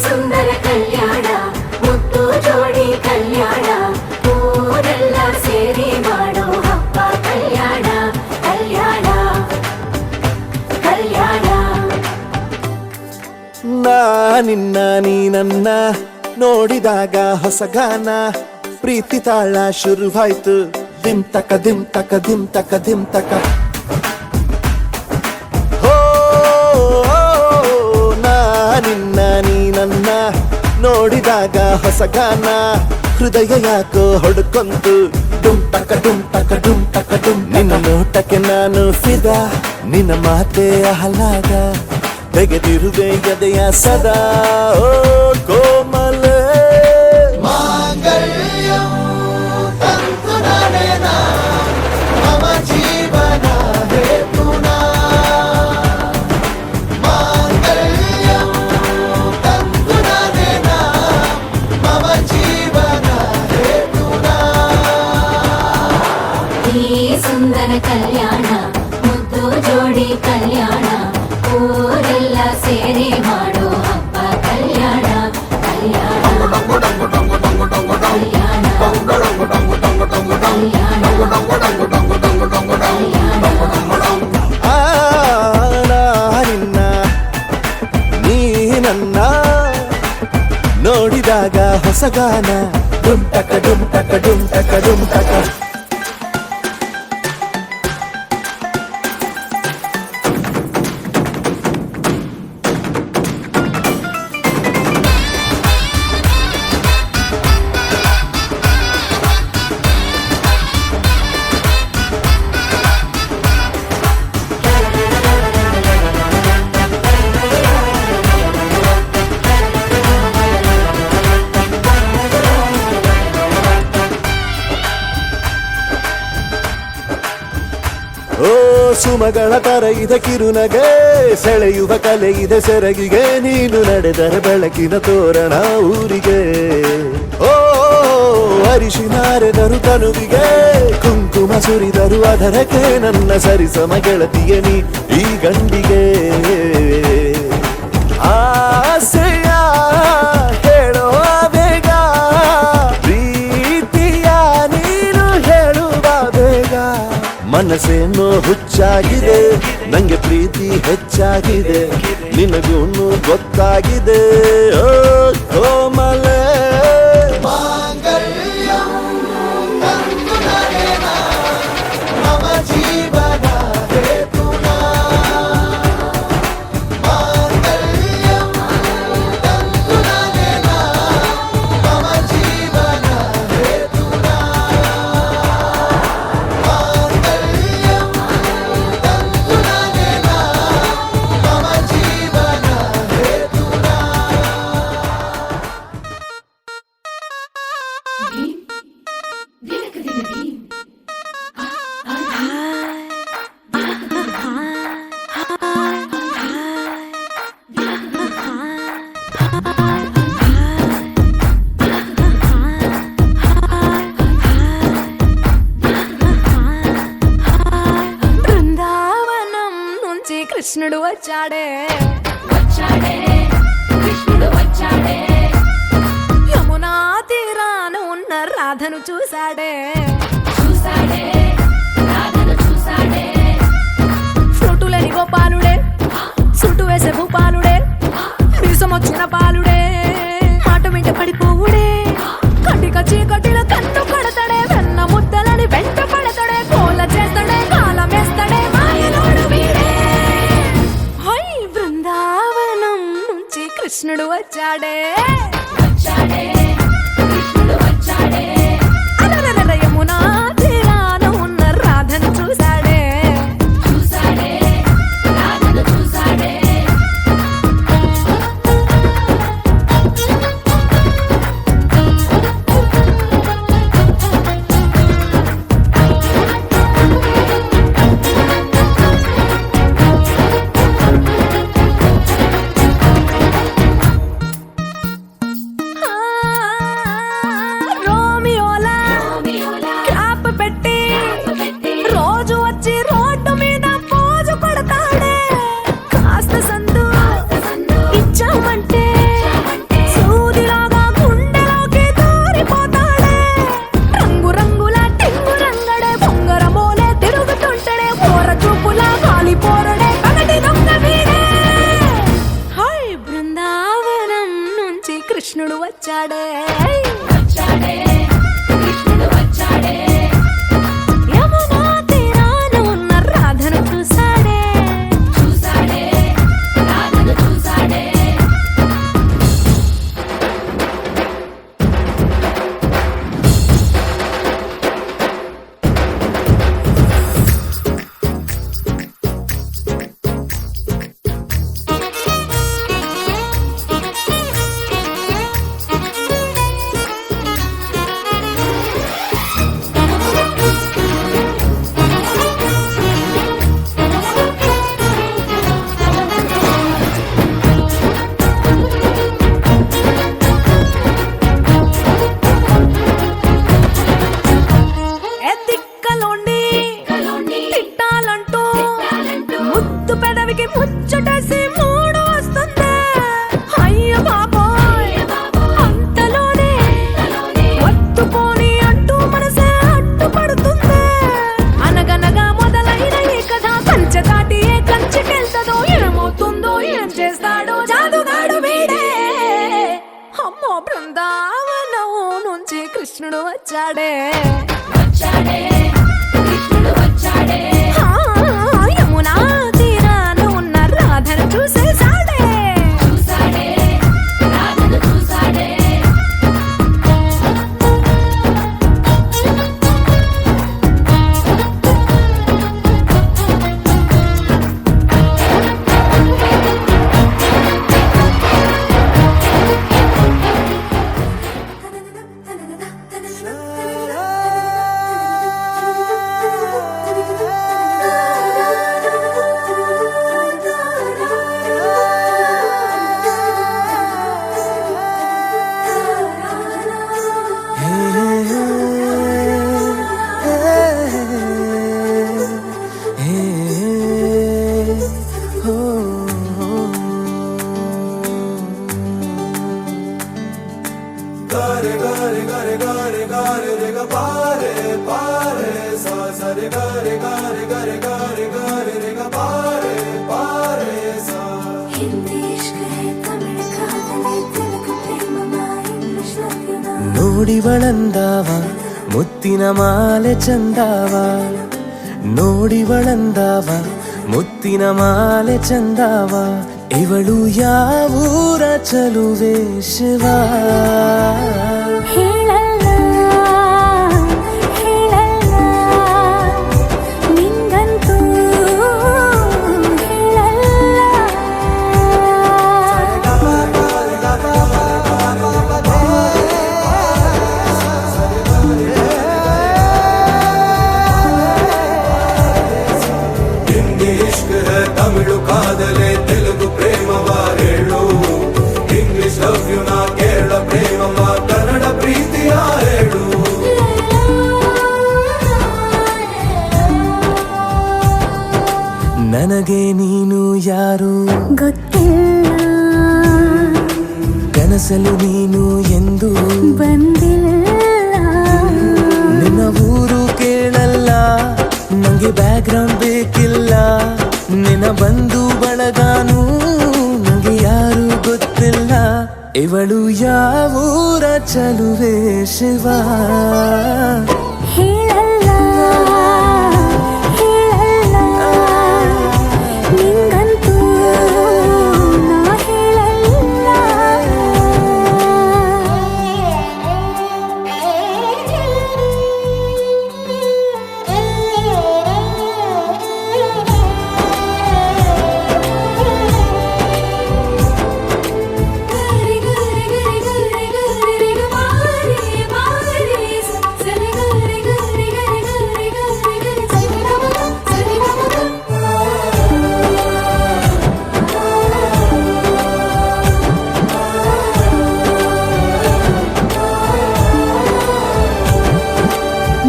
ಸುಂದರ ಕಲ್ಯಾಣ ಮುತ್ತು ಜೋಡಿ ಕಲ್ಯಾಣ ಊರೆಲ್ಲ ಸೇರಿ ಮಾಡೋ ಹಬ್ಬ ಕಲ್ಯಾಣ ಕಲ್ಯಾಣ ಕಲ್ಯಾಣ ನಿನ್ನ ನೀ ನನ್ನ ನೋಡಿದಾಗ ಹೊಸಗಾನ ಪ್ರೀತಿ ತಾಳ ಶುರುವಾಯ್ತು ದಿಮ್ ತಕ ದಿಮ್ ತಕ ದಿಮ್ ತಕ ದಿಮ್ ತಕ ಹೋ ನಿನ್ನ ನೀ ನನ್ನ ನೋಡಿದಾಗ ಹೊಸಗಾನ ಹೃದಯ ಯಾಕೋ ಹೊಡ್ಕೊಂತು ಡುಮ್ ತಕ ಡುಮ್ ತಕ ಡುಮ್ ತಕ ಡುಮ್ ನಿನ್ನ ನೋಟಕ್ಕೆ ನಾನು ಫಿದಾ ನಿನ್ನ ಮಾತೆ ಆಹ್ಲಾದ ತೆಗೆದಿರುವೆ ಎದೆಯ ಸದಾ ಓ ಕೋಮಲ ಮಾಂಗಲ್ಯ ತಂತು ನಾನೇನ ಮಮ ಜೀವನ ಹೇತುನಾ ಮಾಂಗಲ್ಯ ತಂತು ನಾನೇನ ಮಮ ಜೀವನ ಹೇತುನಾ ಈ ಸುಂದರ ಕಲ್ಯಾಣ ಮುದ್ದು ಜೋಡಿ ಕಲ್ಯಾಣ ಊರೆಲ್ಲ ಸೇರಿ ಮಾಡೋ ಹಬ್ಬ ಕಲ್ಯಾಣ ಕಲ್ಯಾಣ ನಿನ್ನ ನೀ ನನ್ನ ನೋಡಿದಾಗ ಹೊಸಗಾನ ಡುಮ್ ಟಕ ಡುಮ್ ಟಕ ಡುಮ್ ಟಕ ಡುಮ್ ಟಕ ಓ ಸುಮಗಳ ತರ ಇದೆ ಕಿರುನಗೆ ಸೆಳೆಯುವ ಕಲೆ ಇದೆ ಸೆರಗಿಗೆ ನೀನು ನಡೆದರೆ ಬೆಳಕಿನ ತೋರಣ ಊರಿಗೆ ಓ ಅರಿಶಿನಾರೆದರು ತನುವಿಗೆ ಕುಂಕುಮ ಸುರಿದರು ಅದರಕ್ಕೆ ನನ್ನ ಸರಿಸಮ ಗೆಳತಿಯ ನೀ ಈ ಗಂಡಿಗೆ ಆಸೆಯ ಹೇಳೋ ಬೇಗ ಪ್ರೀತಿಯ ನೀನು ಹೇಳುವ ಬೇಗ ಮನಸ್ಸೇನೋ ಹುಚ್ಚಾಗಿದೆ ನಂಗೆ ಪ್ರೀತಿ ಹೆಚ್ಚಾಗಿದೆ ನಿನಗೂನು ಗೊತ್ತಾಗಿದೆ ಓ ಕೋಮಲ ಮಾಂಗಲ್ಯ ತಂತು ನಾನೇನ ಮಮ ಜೀವನ ಹೇತುನಾ ಮಾಂಗಲ್ಯ ತಂತು ನಾನೇನ ಮಮ ಜೀವನ ಹೇತುನಾ వచ్చాడే కృష్ణుడు వచ్చాడే యమునా తీరాన ఉన్న రాధను చూసాడే ఫ్రూటులని గోపాలుడే సుట్టు వేసే భూపాలుడే మీసమొచ్చిన పాలుడే మాట వెంట పడిపోవుడే కటిక చీకటిలో కన్ను కడతాడే వెన్న ముద్దలని వెంట పడతాడే కోల చేస్తాడే కాలం వేస్తాడే మాయలోడు వీడే హై బృందావనం నుంచి కృష్ణుడు వచ్చాడే అలరలర యమునా తీరాన ఉన్న రాధను చూసాడే రోమియోలా క్లాప్ పెట్టి రోజు వచ్చి రోడ్డు మీద పోజు కొడతాడే కాస్త సందు ఇచ్చామంటే సూదిలాగా గుండెలోకి దూరిపోతాడే రంగు రంగుల టింగు రంగడే బొంగరమోలే తిరుగుతుంటాడే పోర చూపులా కాలిపోరడే పగటి దొంగ వీడే హై బృందావనం నుంచి కృష్ణుడు వచ్చాడే యమునా తీరాన ఉన్న రాధను చూసాడే ఎద్దిక్కలోండి తిట్టాలంటూ ముద్దు పెదవికి ముచ్చటేసి మూడు వస్తుంది అయ్య బాబోయ్ అంతలోనే వత్తుపోని అంటూ మనసే అడ్డుపడుతుంది అనగనగా మొదలైన ఈ కథ కంచె దాటి ఏ కంచెకెళ్తదో ఏమవుతుందో ఏం చేస్తాడో జాదుగాడు వీడే అమ్మో బృందావనం నుంచి కృష్ణుడు వచ్చాడే యమునా తీరాన ఉన్న రాధను చూసేసాడే ನೋಡಿವಳಂದಾವ ಮುತ್ತಿನ ಮಾಲೆ ಚಂದಾವ ನೋಡಿವಳಂದಾವ ಮುತ್ತಿನ ಮಾಲೆ ಚಂದಾವ ಇವಳು ಯಾವೂರ ಚಲುವೆ ಶಿವ ತಮಿಳು ಕಾದಲೆ ತೆಲುಗು ಪ್ರೇಮವ ಹೇಳು ಇಂಗ್ಲಿಷ್ ಲವ್ ಯು ನಾ ಕೇರಳ ಪ್ರೇಮವ ಕನ್ನಡ ಪ್ರೀತಿ ಮನಸ್ಸಲ್ಲಿ ನೀನು ಎಂದು ಬಂದಿಲ್ಲ. ನಿನ್ನ ಊರು ಕೇಳಲ್ಲ, ನಂಗೆ ಬ್ಯಾಕ್ಗ್ರೌಂಡ್ ಬೇಕಿಲ್ಲ. ನಿನ್ನ ಬಂಧು ಬಳಗಾನು ನಂಗೆ ಯಾರು ಗೊತ್ತಿಲ್ಲ. ಇವಳು ಯಾವೂರ ಚಲುವೆ ಶಿವ ಹೇಳಲ್ಲ ಹೇಳಲ್ಲ ನಿಂಗಂತೂ ನಾ ಹೇಳಲ್ಲ.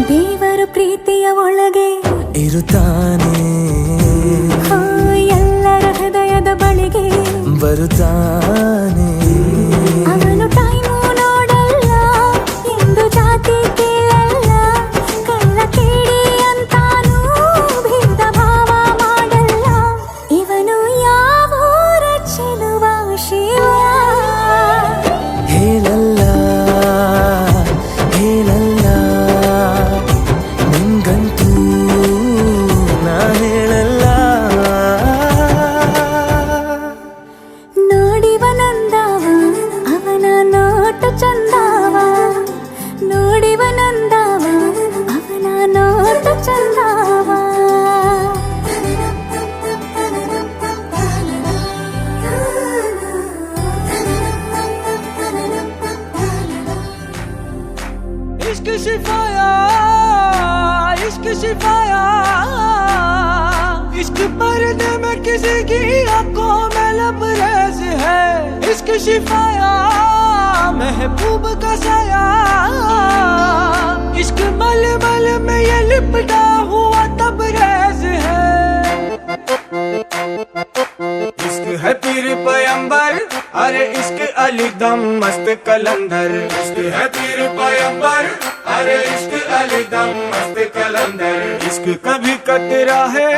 ದೇವರು ಪ್ರೀತಿಯ ಒಳಗೆ ಇರುತ್ತಾನೆ, ಎಲ್ಲರ ಹೃದಯದ ಬಳಿಗೆ ಬರುತ್ತಾನೆ. ಅವನು ಟೈಮು ನೋಡಲ್ಲ, ಎಂದು ಜಾತಿ ಕೇಳಲ್ಲ, ಕಳ್ಳ ಕೇಳಿ ಅಂತಾನೂ ಭೇದ ಭಾವ ಮಾಡಲ್ಲ. ಇವನು ಯಾವೂರ ಚೆಲುವ ಶಿವ ಹೇಳಲ್ಲ ಹೇಳಲ್ಲ ನಿಂಗಂತೂ ನಾ ಹೇಳಲ್ಲ. ನೋಡಿವನಂದವ ಅವನ ನೋಟ ಚಂದವ, ನೋಡಿವನಂದವ ಅವನ ನೋಟ ಚಂದವ. इश्क शिफाया, इश्क शिफाया, इश्क पर्दे में किसी की आंखों में लबरेज है. इश्क शिफाया, महबूब का साया, इश्क मलमल में ये लिपटा हुआ तबरेज है. इश्क है पीर पैगंबर, अरे इश्क अली दम मस्त कलंदर. इश्क है पीर पैगंबर, अरे इश्क अली दम मस्त कलंदर. इश्क कभी कतरा है,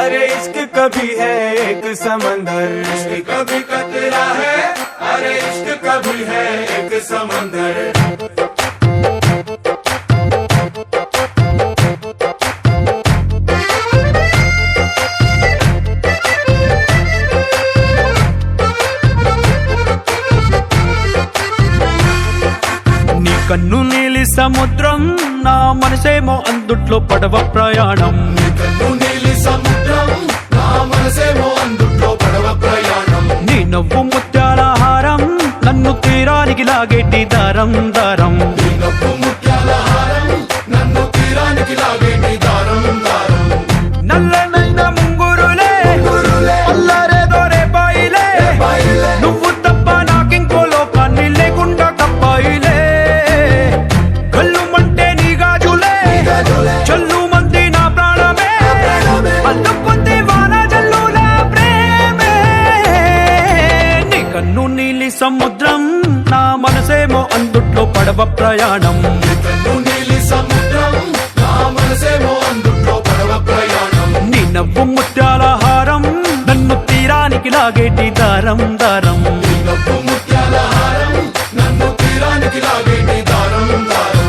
अरे इश्क कभी है एक समंदर. इश्क कभी कतरा है, अरे इश्क कभी है एक समंदर. నీ కన్ను నీలి సముద్రం, నా మనసేమో అందుట్లో పడవ ప్రయాణం. నీలి సముద్రం, నా మనసేమో అందుట్లో పడవ ప్రయాణం. నీ నవ్వు ముత్యాల హారం, నన్ను తీరానికి లాగేటి దారం దారం. నీ నవ్వు ముత్యాల హారం, నన్ను తీరానికి లాగేటి దారం దారం. నల్లనైన ముంగురులే అల్లారేదో రేపాయిలే, నువ్వు తప్ప నాకింకో లోకాన్ని లేకుండా కప్పాయిలే. కళ్ళు మంటే నీ గాజులే, చల్లు మంది నా ప్రాణమే, అల్లం పొంది వాన జల్లుల ప్రేమే. నీ కన్ను నీలి సముద్రం, నా మనసేమో అందుట్లో పడవ ప్రయాణం. నీలి సముద్రం, నా మనసేమో అందుట్లో పడవ ప్రయాణం. నీ నవ్వు ముత్యాల హారం, నన్ను తీరానికి లాగేటి దారం దారం. నీ నవ్వు ముత్యాల హారం, నన్ను తీరానికి లాగేటి దారం దారం.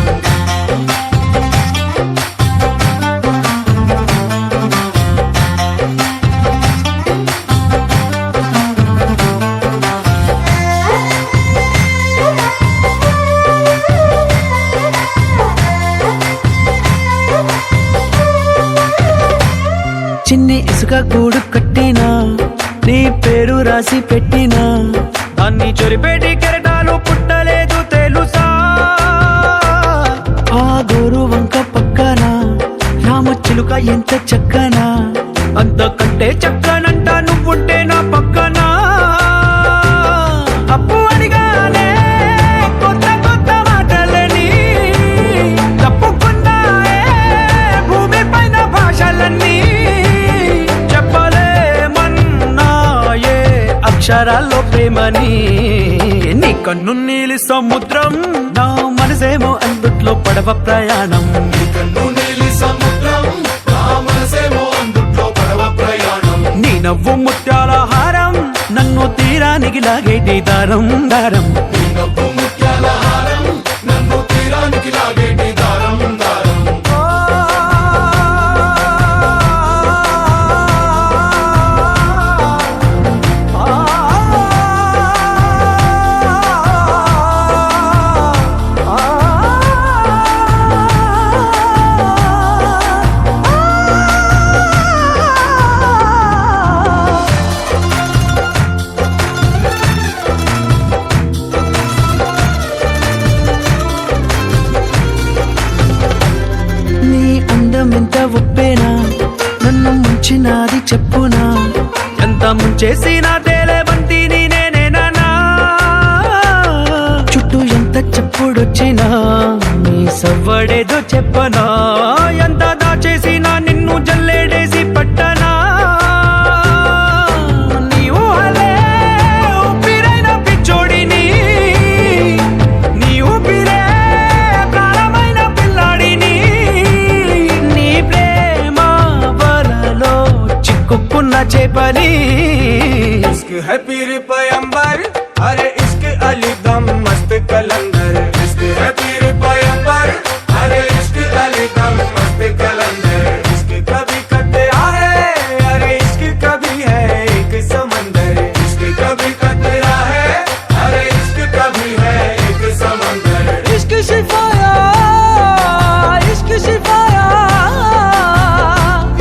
చిన్ని ఇసుక గూడు కట్టినా, నీ పేరు రాసి పెట్టినా, దాన్ని చొరిపేటి కెరటాలు పుట్టలేదు తెలుసా. ఆ గోరు వంక పక్కన రామచిలుక ఎంత చక్కనా, అంతకంటే చక్కనంట నువ్వుంటే నా పక్కన. అప్పు అడిగానే కొత్త కొత్త మాటలని, తప్పుకున్నాయే భూమి పైన భాషలన్నీ. చెప్పలేమన్నాయే అక్షరాల్లో ప్రేమని. నీ కన్ను నీలి సముద్రం నా మనసేమో అందుట్లో పడవ ప్రయాణం నీ నవ్వు ముత్యాల హారం నన్ను తీరానికి లాగేటి దారం దారం ఎంత ఒప్పేనా నన్ను ముంచినాది చెప్పునా ఎంత ముంచేసినా తేలేవంతి నేనేనా చుట్టూ ఎంత చెప్పుడొచ్చినా నీ సవ్వడేదో చెప్పనా ఎంత దాచేసినా నిన్ను జల్లేడేసి పట్టనా నీవు అలే ఊపిరైన పిచ్చోడిని నీ ఊపిరే ప్రాణమైన పిల్లాడిని కుక్కున్న చేపని इश्क है पीर पैगंबर अरे इश्क अली दम मस्त कलंदर इश्क है पीर पैगंबर अरे इश्क अली दम मस्त कलंदर इश्क कभी कतरा है अरे इश्क कभी है एक समंदर इश्क कभी कतरा है अरे इश्क कभी है एक समंदर इश्क शिफाया इश्क शिफाया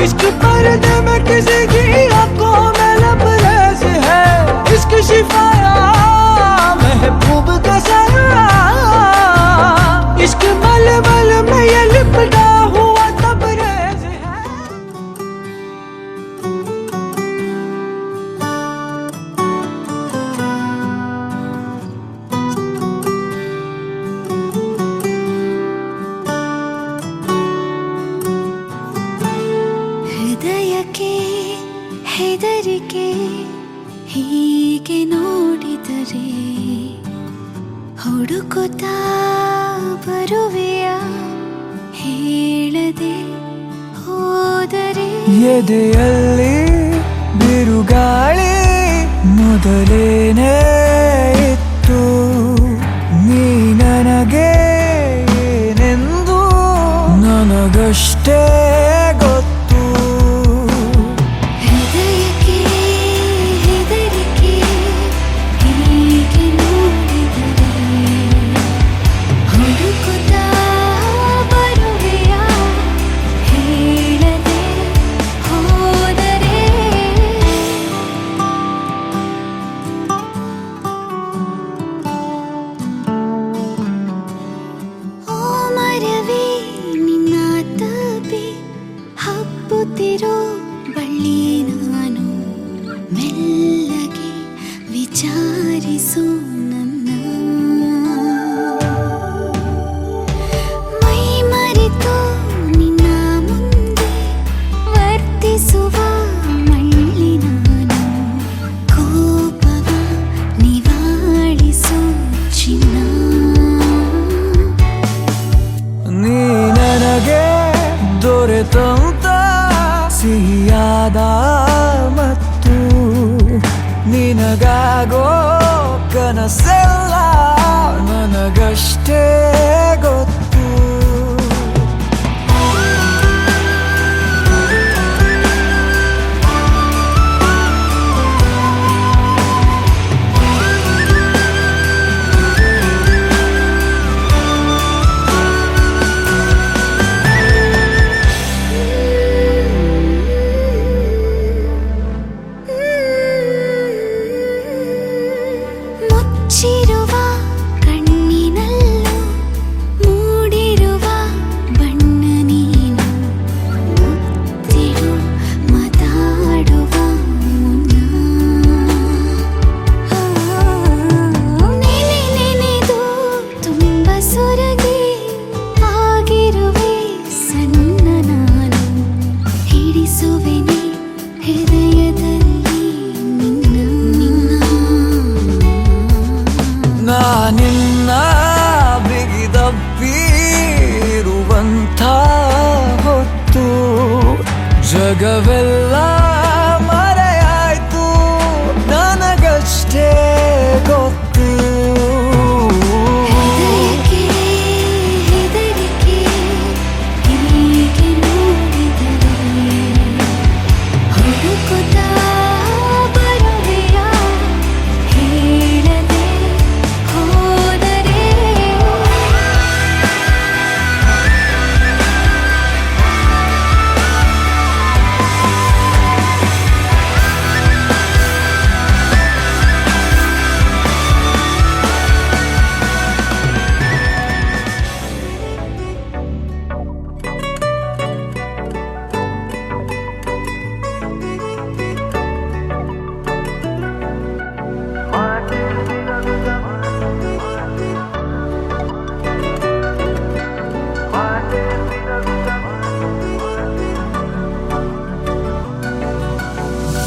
इश्क पर्दे में किसी की आंखों में लबरेज है इश्क शिफाया महबूब का साया इश्क मलमल में ये लिपटा हुआ तबरेज है ಹೃದಯಕ್ಕೆ ಹೆದರಿಕೆ ಹೀಗೆ ನೋಡಿದರೆ ಹುಡುಕುತ್ತಾ ಬರುವೆಯ ಹೇಳದೆ ಹೋದರೆ ಎದೆಯಲ್ಲಿ ಬಿರುಗಾಳಿ ಮೊದಲೇನೇ ಇತ್ತು ನೀ ನನಗೆ ಏನೆಂದು ನನಗಷ್ಟೇ ಗೊತ್ತು ಹೃದಯಕ್ಕೆ ಹೆದರಿಕೆ ಹೀಗೆ ನೋಡಿದರೆ ಹುಡುಕುತ್ತಾ ಬರುವೆಯ ಹೇಳದೆ ಹೋದರೆ ಓ ಮರವೇ ನಿನ್ನ ತಪಿ ಹಬ್ಬುತ್ತಿರೋ ಬಳ್ಳಿ ನಾನು ಮೆಲ್ಲಗೆ ವಿಚಾರಿಸು ನನ್ನ ಮೈ ಮರೆತು ನಿನ್ನ ಮುಂದೆ ವರ್ತಿಸುವ ಮಳ್ಳಿ ನಾನು ಕೋಪವ ನಿವಾಳಿಸು ಚಿನ್ನ ನೀ ನನಗೆ ದೊರೆತಂತ ಸಿಹಿಯಾದ ಮತ್ತು ನಿನಗಾಗೋ ಕನಸೆಲ್ಲ ನನಗಷ್ಟೇ ಗೊತ್ತು ಮುಚ್ಚಿರುವ ಕಣ್ಣಿನಲ್ಲೂ ಮೂಡ ಜಗವೆಲ್ಲ ಮರೆಯಾಯ್ತು ನನಗಷ್ಟೇ ಗೊತ್ತು. ಹೆದರಿಕೆ ಹೆದರಿಕೆ ಹೀಗೆ ನೋಡಿದರೆ ಹುಡುಕುತ್ತಾ ಬರುವೆಯ ಹೇಳದೆ ಹೋದರೆ.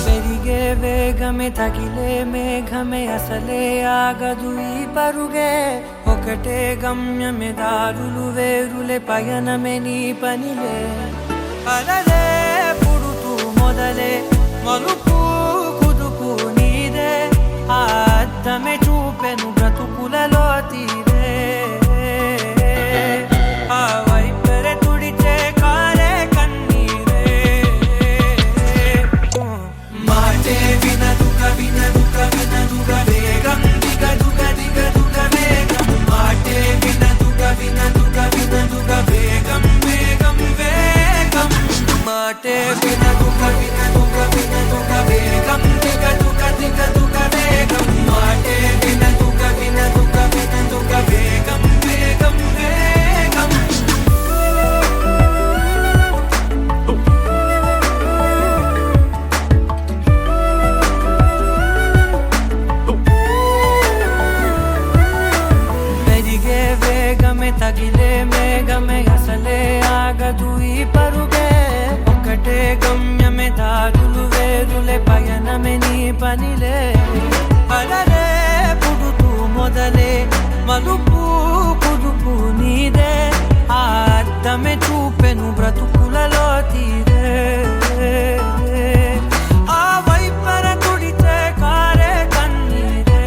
పెరిగే వేగమే తగిలే మేఘమే అసలే ఆగదు ఈ పరుగే. ఒకటే గమ్యమే దారులు వేరులే పయనమే నీ పనిలే. అలలే పుడుతూ మొదలే మలుపు కుదుపు నీదే. ఆ అద్దమే చూపెను బ్రతుకులలో తీరే. ఆ వైపరే తుడిచే కారే కన్నీరే. మాటే వినదుగ వినదుగ వినదుగ వేగం దిగదుగ దిగదుగ వేగం. మాటే వినదుగ వినదుగ వినదుగ వేగం వేగం వేగం. మాటే వినదుగ వినదుగ వినదుగ వేగం దిగదుగ దిగదుగ వేగం. మాటే వినదుగ వినదుగ వినదుగ వేగం వేగం వేగం. పెరిగే వేగమే తగిలే మేఘమే అసలే ఆగదు ఈ పరుగే. ఒకటే గమ్యమే దారులు వేరులే పయనమే నీ పనిలే. అలలే పుడుతూ మొదలే మలుపు కుదుపు నీదే. ఆ అద్దమే చూపెను బ్రతుకులలో తీరే. ఆ వైపర తుడిచే కారే కన్నీరే.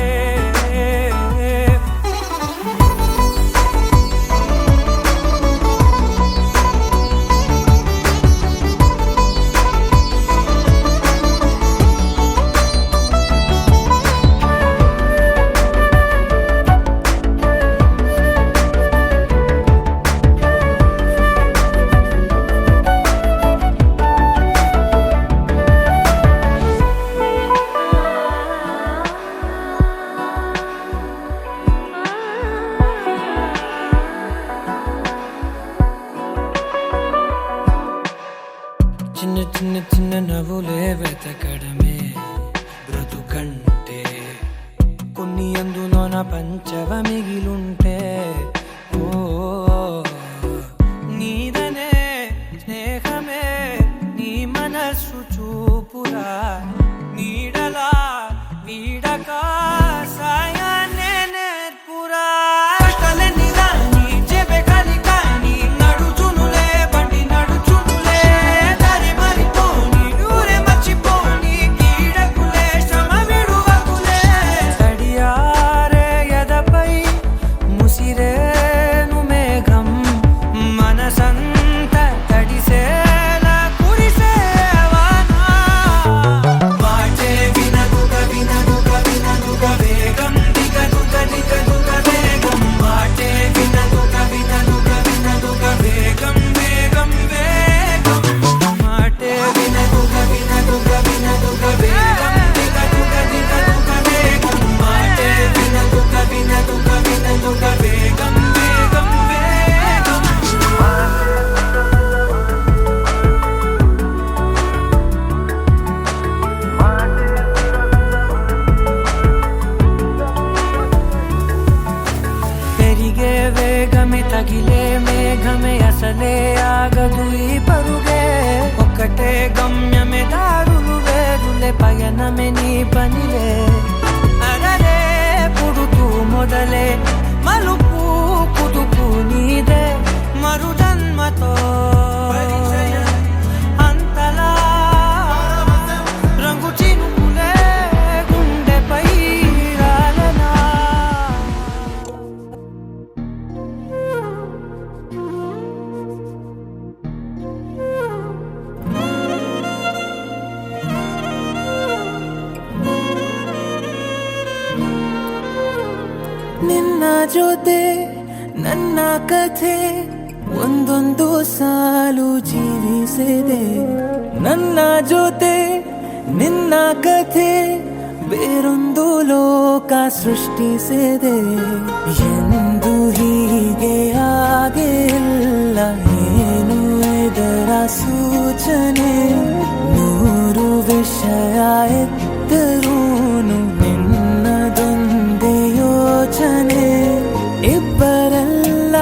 చిన్న చిన్న చిన్న నవ్వులే వెతకడమే బ్రతుకంటే. కొన్ని అందులోన పంచవ మిగిలుంటే. ఓ నీదనే స్నేహమే నీ మనస్సు చూపురా. నీడలా వీడక సాయాన్నే నేర్పురా. కష్టలని రాని చెబె కలి కాని నడుచునులే బండి నడుచునులే. దారి మరిపోని ఊరే మర్చిపోని కీడకులే శ్రమ విడువకులే. తడియారే ఎదపై ముసిరేను మేఘం. మనసంత తడిసేలా కురిసేవానా. మాటే వినదుగ వినదుగ వినదుగ వేగం దిగదుగ దిగదుగ వేగం. మాటే వినదుగ వినదుగ వినదుగ వేగం వేగం వేగం. మాటే వినదుగ వినదుగ వినదుగ వేగం దిగదుగ దిగదుగ వేగం. మాటే వినదుగ వినదుగ వినదుగ వేగం వేగం వేగం. పెరిగే వేగమే తగిలే మేఘమే అసలే ఆగదు ఈ పరుగే. ఒకటే గమ్యమే దారులు వేరులే పయనమే నీ పనిలే. అలలే పుడుతూ మొదలే మలుపు కుదుపు నీదే. మరు జన్మతో అంతలా ನಿನ್ನ ಜೊತೆ ನನ್ನ ಕಥೆ ಒಂದೊಂದು ಸಾಲು ಜೀವಿಸಿದೆ ನನ್ನ ಜೊತೆ ನಿನ್ನ ಕಥೆ ಬೇರೊಂದು ಲೋಕ ಸೃಷ್ಟಿಸಿದೆ ಎಂದು ಹೀಗೆ ಆಗಿಲ್ಲ ಏನು ಇದರ ಸೂಚನೆ ನೂರು ವಿಷಯ ಎತ್ತರೂನು ನಿನ್ನದೊಂದೇ ಯೋಚನೆ ಇಬ್ಬರಲ್ಲ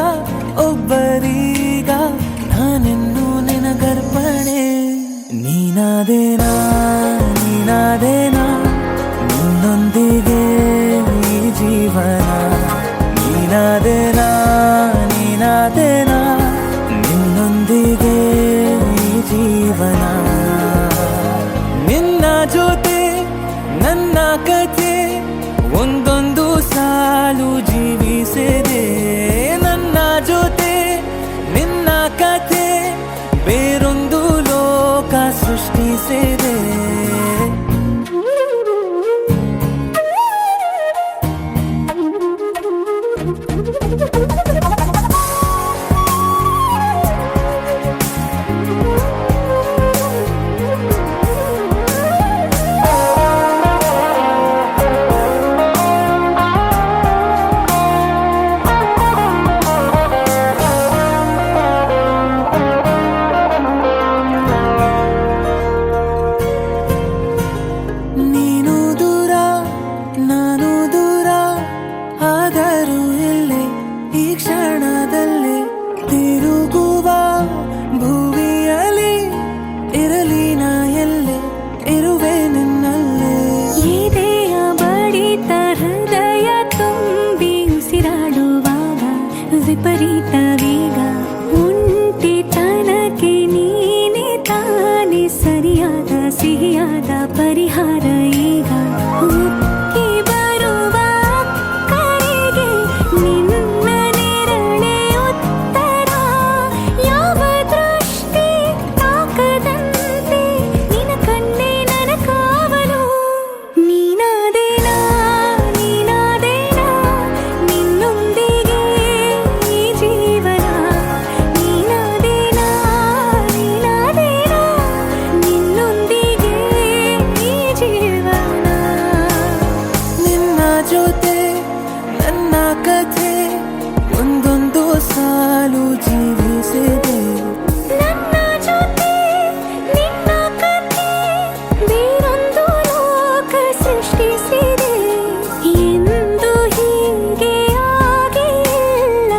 ಒಬ್ಬರೀಗ ನಾನೆನ್ನು ನಿನಗರ್ಪಣೆ ನೀನಾದೇನಾ ನೀನಾದೇನಾ ನಿನ್ನೊಂದಿಗೆ ಈ ಜೀವನ ನೀನಾದೇನಾ ನೀನಾದೇನಾ ನಿನ್ನೊಂದಿಗೆ ಈ ಜೀವನ ನಿನ್ನ ಜೊತೆ ನನ್ನ ಕಥೆ ಒಂದೊಂದು ಸಾಲು ಜೀವಿಸಿದೆ ನನ್ನ ಜೊತೆ ನಿನ್ನ ಕಥೆ ಬೇರೊಂದು ಲೋಕ ಸೃಷ್ಟಿಸಿದೆ ನೀನು ದೂರ ನಾನು ದೂರ ಆದರೂ ಇಲ್ಲೇ ಈ ಕ್ಷಣದಲ್ಲೇ ತಿರುಗುವ ಭುವಿಯಲ್ಲಿ ಇರಲಿ ನಾ ಎಲ್ಲೇ ಇರುವೆ ನಿನ್ನಲ್ಲೇ ಎದೆಯ ಬಡಿತ ಹೃದಯ ತುಂಬಿ ಉಸಿರಾಡುವಾಗ ವಿಪರೀತ ವೇಗ ಒಂಟಿತನಕ್ಕೆ ನೀನೆ ತಾನೆ ಸರಿಯಾದ ಸಿಹಿಯಾದ ಪರಿಹಾರ ಈಗ ಉಕ್ಕಿ ಬರುವ ಕರೆಗೆ ನಿನ್ನ ನೆರಳೆ ಉತ್ತರ ಯಾವ ದೃಷ್ಟಿ ತಾಕದಂತೆ ನಿನ ಕಣ್ಣೆ ನನ್ನ ಕಾವಲು ನೀನಾದೇನಾ ನೀನಾದೇನಾ ನಿನ್ನೊಂದಿಗೆ ಈ ಜೀವನ ನೀನಾದೇನಾ ನೀನಾದೇನಾ ನಿನ್ನೊಂದಿಗೆ ಈ ಜೀವನ ನಿನ್ನ ಜೊತೆ ನನ್ನ ಕಥೆ ಒಂದೊಂದು ಸಾಲು ಜೀವಿಸಿದೆ ನನ್ನ ಜೊತೆ ನಿನ್ನ ಕಥೆ ಬೇರೊಂದು ಲೋಕ ಸೃಷ್ಟಿಸಿದೆ ಎಂದು ಹೀಗೆ ಆಗಿಲ್ಲ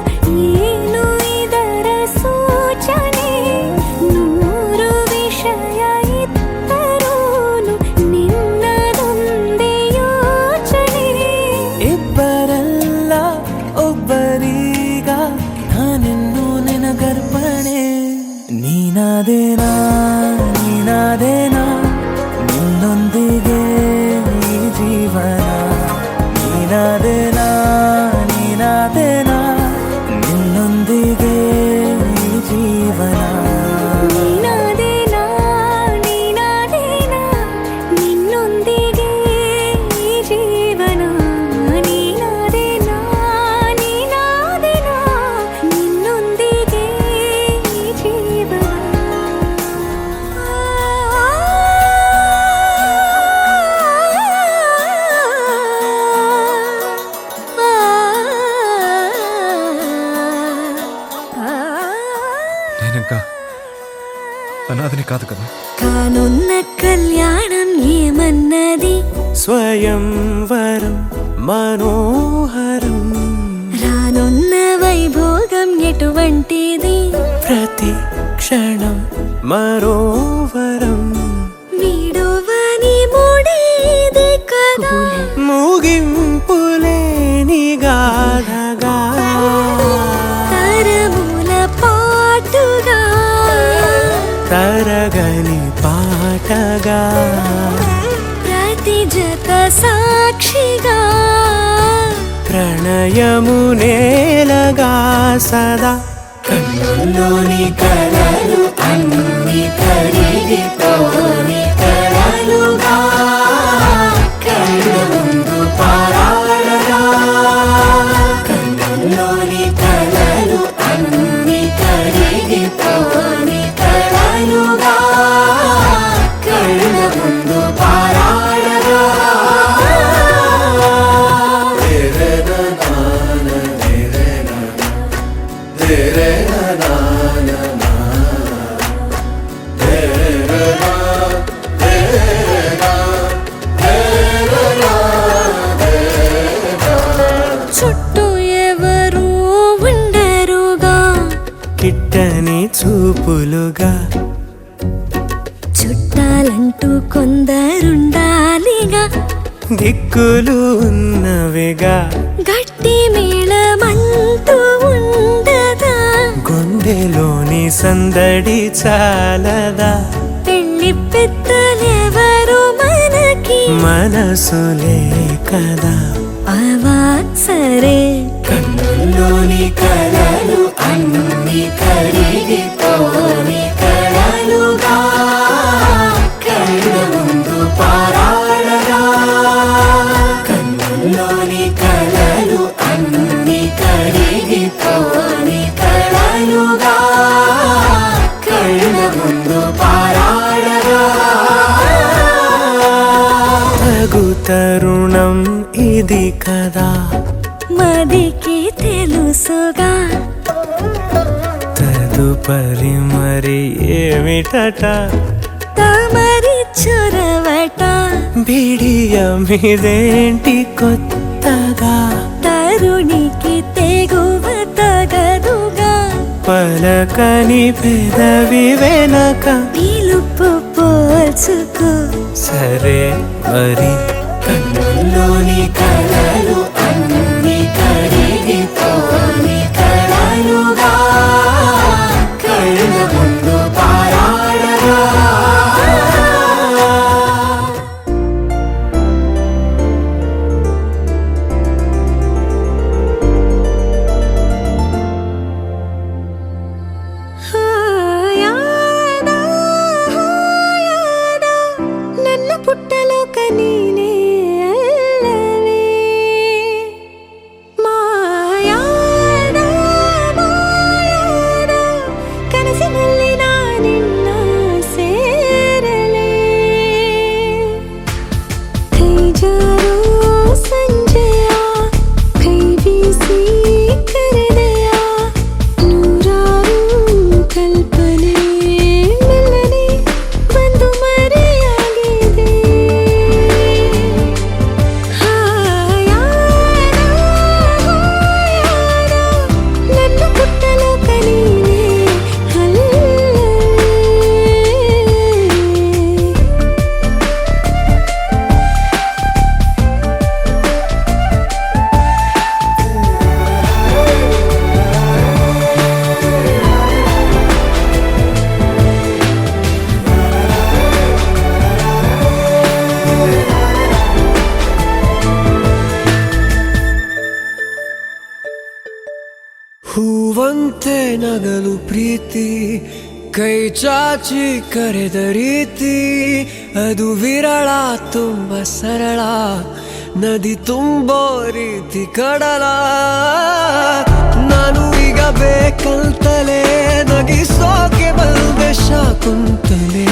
ಏನು ಇದರ ಸೂಚನೆ ನೂರು ವಿಷಯ ಇತ್ತರೂನು ನಿನ್ನದೊಂದೇ ಯೋಚನೆ ಇಬ್ಬರಲ್ಲ ಒಬ್ಬರೀಗ ನಾನೆನ್ನು ನಿನಗರ್ಪಣೆ ನೀನಾದೇನಾ ನೀನಾದೇನಾ ನಿನ್ನೊಂದಿಗೆ ಈ ಜೀವನ ನೀನಾದೇನಾ ನೀನಾದೇನಾ ನಿನ್ನೊಂದಿಗೆ ಈ ಜೀವನ ನೀನಾದೇನಾ ನೀನಾದೇನಾ ನಿನ್ನೊಂದಿಗೆ ಈ ಜೀವನ ನೀನಾದೇನಾ ನೀನಾದೇನಾ ನಿನ್ನೊಂದಿಗೆ ಈ ಜೀವನ నేనింకా అనాథని కాదు కదా కానున్న కళ్యాణం ఏమన్నది స్వయంవరం మనోహరం రానున్న వైభోగం ఎటువంటిది ప్రతి క్షణం మరోవరం విడువని ముడిది కదా ముగింపులేని గాథగా తరముల పాటుగా తరగని పాటగా ప్రతి జత సాక్షిగా ప్రణయము నేలగా సదా కన్నుల్లోని కలలు అన్ని కరిగిపోని కలలుగా కళ్ళ ముందు పారాడగా అన్ని కరిగిపోని కలలుగా కళ్ళ ముందు పారాడగా చుట్టూ ఎవరు ఉండరుగా కిట్టని చూపులుగా చుట్టాలంటూ కొందరుండాలిగా దిక్కులు ఉన్నవిగా గట్టి మేళమంటూ ఉండదా గుండెలోని సందడి చాలదా పెళ్లి పెద్దలెవరు మనకి మనసులే కదా అవా సరే కన్నుల్లోని కలలు అన్ని కరిగిపోని కలలుగా కళ్ళ ముందు పారాడగా కన్నుల్లోని కలలు అన్ని కరిగిపోని కలలుగా కళ్ళ ముందు పారాడగా తగు తరుణం ఇది కదా మదికి తెలుసుగా తదుపరి మరి ఏమిటట తమరి చొరవట బిడియమిదేంటి కొత్తగా తరుణికి తెగువ తగదుగా పలకని పెదవి వెనక పిలుపు పోల్చుకో సరే మరి కన్నుల్లోని కలలు అన్ని కరిగిపోని కలలుగా కళ్ళ ముందు పారాడగా ನನ್ನ ಪುಟ್ಟಲೋ ಕನೀನೇ ಅಲ್ಲವೇ ಮಾಯಾದ ಮಾಯಾದ ಕನಸಿನಲ್ಲಿ ನಾನಿನ್ನ ಸೇರಲೇ ಕೈ ಜಾರೋ ಸಂಜೆಯ ಕೈ ಬೀಸಿ ಕರೆದೆಯ ನೂರಾರು ಕಲ್ಪನೆ ಮೆಲ್ಲನೆ ಬಂದು ಮರೆಯಾಗಿದೆ ಹಾಯಾದ ಹಾಯಾದ ನನ್ನ ಪುಟ್ಟಲೋ ಕನೀನೇ ಅಲ್ಲವೇ ಹೂವಂತೆ ನಗಲು ಪ್ರೀತಿ ಕೈ ಚಾಚಿ ಕರೆದ ರೀತಿ ಅದು ವಿರಳ ತುಂಬ ಸರಳ ನದಿ ತುಂಬೋ ರೀತಿ ಕಡಲ ನಾನು ಈಗ ಬೇಕಂತಲೇ ನಗಿಸೋಕೆ ಬಂದೆ ಶಾಕುಂತಲೇ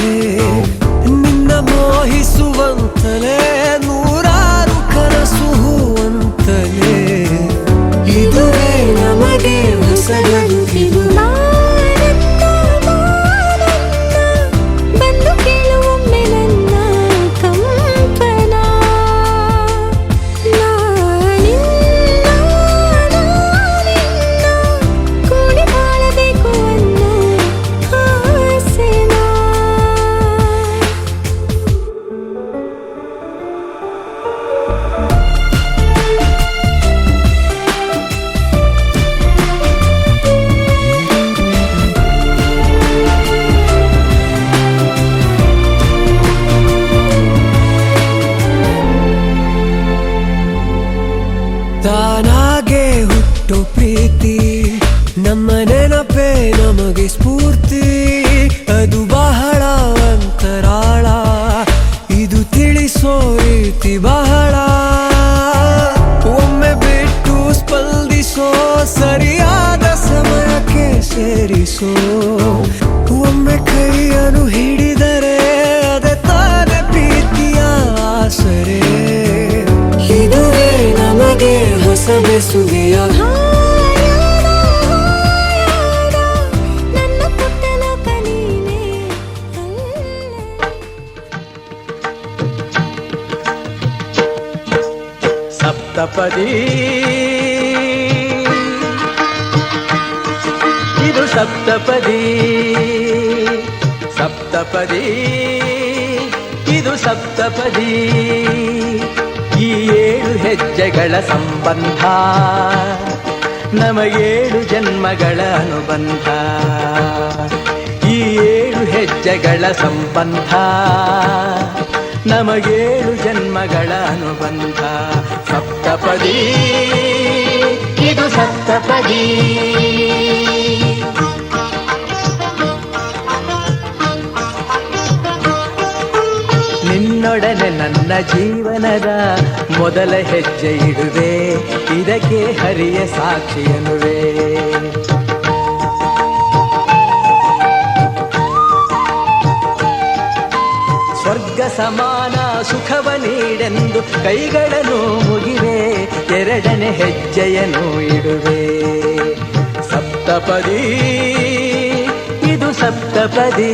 ನಿನ್ನ ಮೋಹಿಸುವಂತಲೇ ನೂರಾರು ಕನಸು ಹೂವಂತಲೇ ಇದುವೇ ನಮಗೆ ಹೊಸಗರು ಇದು ಮಾನಂದ ಮಾನಂದ ಬಂದು ಕೇಳುವೊಮ್ಮೆ ನನ್ನ ಕಂಪನ ನಾನಿನ್ನ ನಾನಿನ್ನ ಕೂಡಿ ಬಾಳಬೇಕು ಅನ್ನೋ ಆಸೆನ ಸೇರಿಸೋ ಒಮ್ಮೆ ಕೈಯನ್ನು ಹಿಡಿದರೆ ಅದೇ ತಾನೆ ಪ್ರೀತಿಯ ಆಸರೆ ಇದುವೇ ನಮಗೆ ಹೊಸ ಬೆಸುಗೆಯ ನನ್ನ ಪುಟ್ಟಲ ಕನೀನೆ ಸಪ್ತಪದಿ ಇದು ಸಪ್ತಪದಿ ಸಪ್ತಪದಿ ಇದು ಸಪ್ತಪದಿ ಈ 7 ಹೆಜ್ಜೆಗಳ ಸಂಬಂಧ ನಮಗೇಳು ಜನ್ಮಗಳ ಅನುಬಂಧ ಈ 7 ಹೆಜ್ಜೆಗಳ ಸಂಬಂಧ ನಮಗೇಳು ಜನ್ಮಗಳ ಅನುಬಂಧ ಸಪ್ತಪದಿ ಇದು ಸಪ್ತಪದಿ ನಿನ್ನೊಡನೆ ನನ್ನ ಜೀವನದ ಮೊದಲ ಹೆಜ್ಜೆ ಇಡುವೆ ಇದಕ್ಕೆ ಹರಿಯ ಸಾಕ್ಷಿ ಎನ್ನುವೆ ಸ್ವರ್ಗ ಸಮಾನ ಸುಖವ ನೀಡೆಂದು ಕೈಗಳನ್ನು ಮುಗಿವೆ ಎರಡನೇ ಹೆಜ್ಜೆಯನ್ನು ಇಡುವೆ ಸಪ್ತಪದಿ ಇದು ಸಪ್ತಪದಿ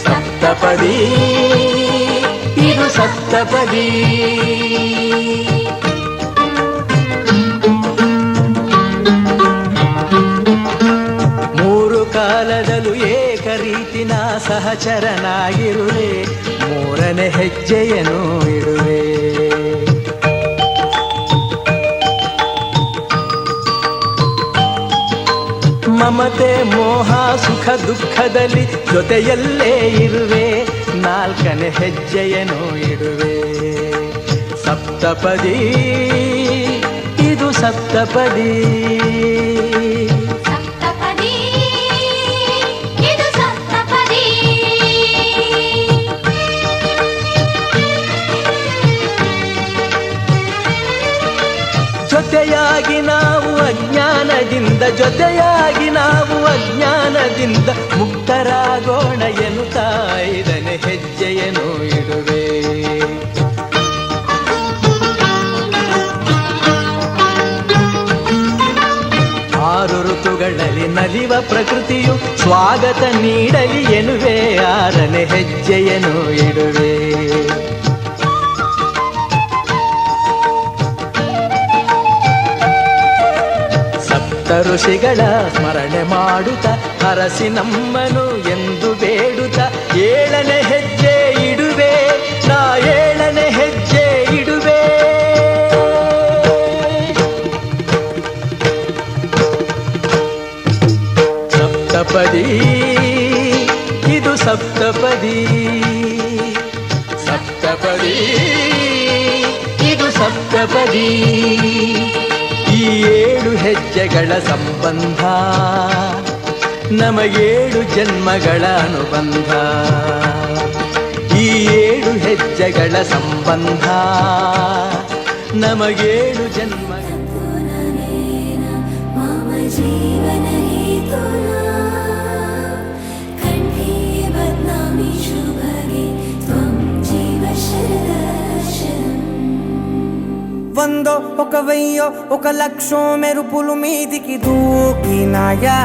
ಸಪ್ತಪದಿ ಇದು ಸಪ್ತಪದಿ ಮೂರು ಕಾಲದಲ್ಲೂ ಏಕ ರೀತಿನ ಸಹಚರನಾಗಿರುವೆ ಮೂರನೇ ಹೆಜ್ಜೆಯನ್ನು ಇಡುವೆ ಮಮತೆ ಮೋಹ ಸುಖ ದುಃಖದಲ್ಲಿ ಜೊತೆಯಲ್ಲೇ ಇರುವೆ ನಾಲ್ಕನೇ ಹೆಜ್ಜೆಯನ್ನು ಇಡುವೆ ಸಪ್ತಪದಿ ಇದು ಸಪ್ತಪದಿ ಸಪ್ತಪದಿ ಇದು ಸಪ್ತಪದಿ ಜೊತೆಯಾಗಿ ನಾವು ಅಜ್ಞಾನದಿಂದ ಮುಕ್ತರಾಗೋಣ ಎನ್ನುತ್ತಾ 5ನೇ ಹೆಜ್ಜೆಯನ್ನು ಇಡುವೆ ಆರು ಋತುಗಳಲ್ಲಿ ನಲಿವ ಪ್ರಕೃತಿಯು ಸ್ವಾಗತ ನೀಡಲಿ ಎನ್ನುವೆ 6ನೇ ಹೆಜ್ಜೆಯನ್ನು ಇಡುವೆ ಋಷಿಗಳ ಸ್ಮರಣೆ ಮಾಡುತ್ತ ಹರಸಿ ನಮ್ಮನು ಎಂದು ಬೇಡುತ್ತ 7ನೇ ಹೆಜ್ಜೆ ಇಡುವೆ ನಾ 7ನೇ ಹೆಜ್ಜೆ ಇಡುವೆ ಸಪ್ತಪದಿ ಇದು ಸಪ್ತಪದಿ ಸಪ್ತಪದಿ ಇದು ಸಪ್ತಪದಿ ಈ 7 ಹೆಜ್ಜೆಗಳ ಸಂಬಂಧ ನಮಗೇಳು ಜನ್ಮಗಳ ಅನುಬಂಧ ಈ 7 ಹೆಜ್ಜೆಗಳ ಸಂಬಂಧ ನಮಗೇಳು ಜನ್ಮಗಳ ಮಮ ಜೀವನ ಹೇತುನಾ ಕಂಠೇ ಬದ್ನಾಮಿ ಶುಭಗೆ ತ್ವಂ ಜೀವ ಶರದರ್ಶನಂ వందో ఒక వెయ్యో ఒక లక్షో మెరుపులు మీదికి దూకినాయా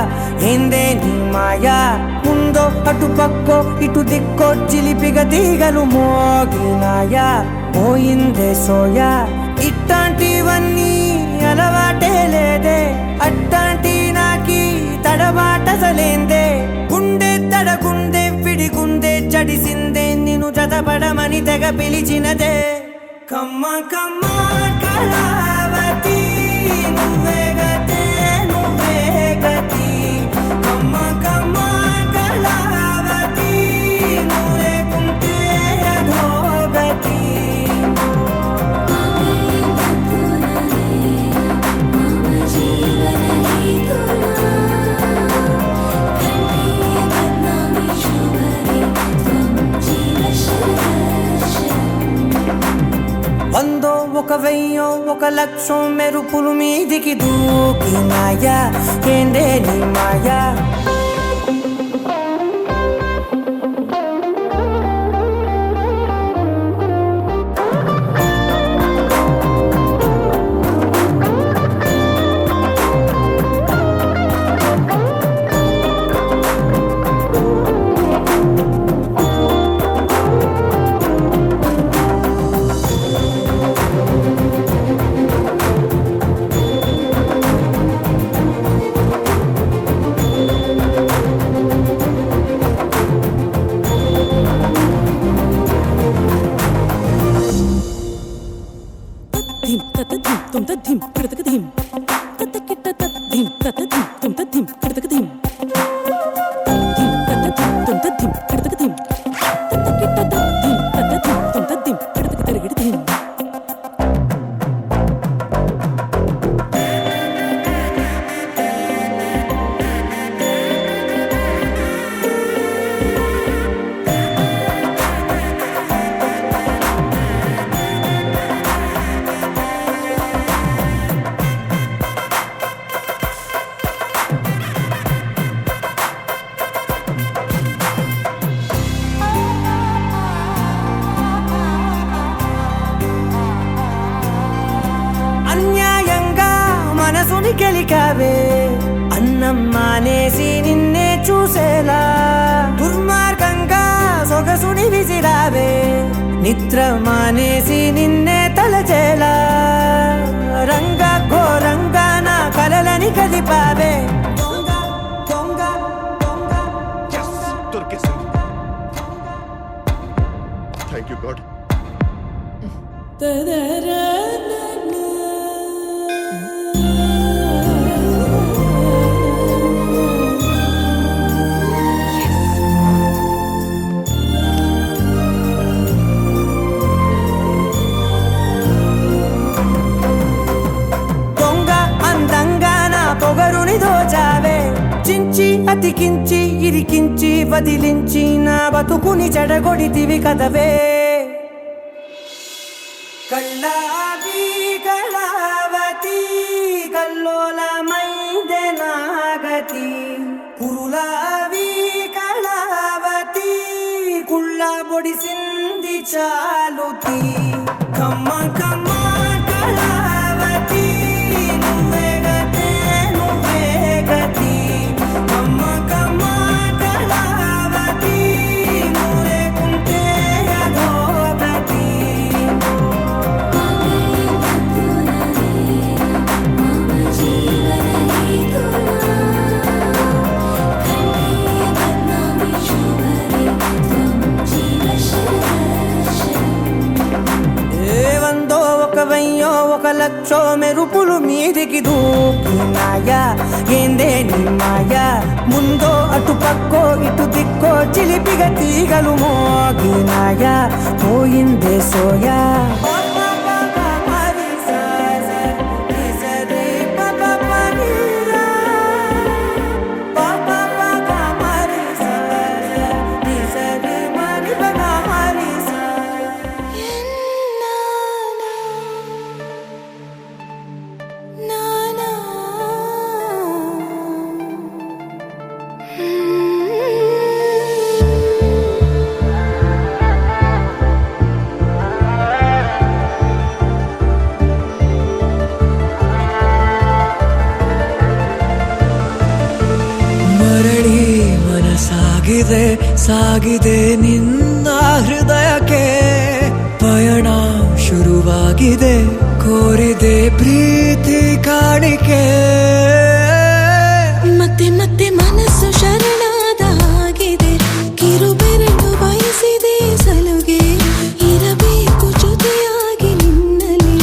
ఏందే నీ మాయా ముందో అటు పక్కో ఇటు దిక్కో చిలిపిగ తీగలు మోగినాయా పోయిందే సోయా ఇట్లాంటివన్నీ అలవాటే లేదే అట్టాంటి నాకి తడబాటసలేందే గుండె తడగుండె విడిగుండె చడిసిందే నిన్ను జతపడమని తెగ పిలిచినదే కమ్మ కమ్మ కళావతి నువ్వే గతే నువ్వే గతి కమ్మ కమ్మ కళావతి నువ్వు లేకుంటే అధోగతి మమ జీవన హేతునా కంఠే బద్నామి శుభగే త్వం జీవ శరదర్శనం వందో ఒక వెయ్యో ఒక వర్షం మెరుపులు మీదికి దూకినాయా ఏందే నీ మాయా అన్యాయంగా మనసుని గెలికావే అన్నం మానేసి నిన్నే చూసేలా దుర్మార్గంగా సొగసుని విసిరావే నిద్ర మానేసి నిన్నే తలచేలా రంగ ఘోరంగా నా కలలని కదిపావే దొంగ దొంగ దొంగ దొరికేసింది. Thank you God. దొంగ అందంగా నా పొగరుని దోచావే చించి అతికించి ఇరికించి వదిలించి నా బతుకుని చెడగొడితివి కదవే కళ్ళావి కళావతి కల్లోలమైందే నాగతి కురులావి కళావతి కుళ్ళ బొడిసింది చాలుతి కమ్మ కమ్మ కళావతి నువ్వే గతే నువ్వే గతి కమ్మ కమ్మ కళావతి నువ్వు లేకుంటే అధోగతి ఏవందో ఒక వెయ్యో ఒక లక్షో మెరుపులు మీదికి దూకినాయా ఏందే నీ మాయా ముందో అటు పక్కో ఇటు దిక్కో చిలిపిగా తీగలు మోగినాయా పోయిందే సోయా ಮರಳಿ ಮನಸಾಗಿದೆ ಸಾಗಿದೆ ನಿನ್ನ ಹೃದಯಕ್ಕೆ ಪಯಣ ಶುರುವಾಗಿದೆ ಕೋರಿದೆ ಪ್ರೀತಿ ಕಾಣಿಕೆ ಮತ್ತೆ ಮತ್ತೆ ಮನಸ್ಸು ಶರಣಾದ ಹಾಗಿದೆ ಕಿರುಬೆರಳು ಬಯಸಿದೆ ಸಲುಗೆ ಇರಬೇಕು ಜೊತೆಯಾಗಿ ನಿನ್ನಲ್ಲಿ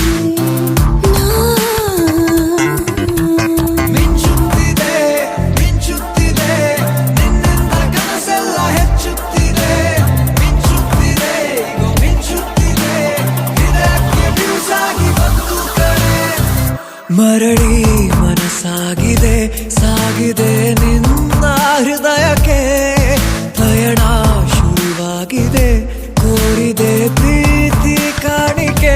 ಮಿಂಚುತ್ತಿದೆ ಮಿಂಚುತ್ತಿದೆ ನಿನ್ನಿಂದ ಕನಸೆಲ್ಲ ಹೆಚ್ಚುತ್ತಿದೆ ಮಿಂಚುತ್ತಿದೆ ಈಗ ಮಿಂಚುತ್ತಿದೆ ಇದಕ್ಕೆ ಬಿರುಸಾಗಿ ಬಂದು ಕಡೆ ಮರಳಿ ಮನಸ್ಸಾಗಿದೆ ಸಾಗಿದೆ ನಿನ್ನ ಹೃದಯಕ್ಕೆ ಪಯಣ ಶುರುವಾಗಿದೆ ಕೋರಿದೆ ಪ್ರೀತಿ ಕಾಣಿಕೆ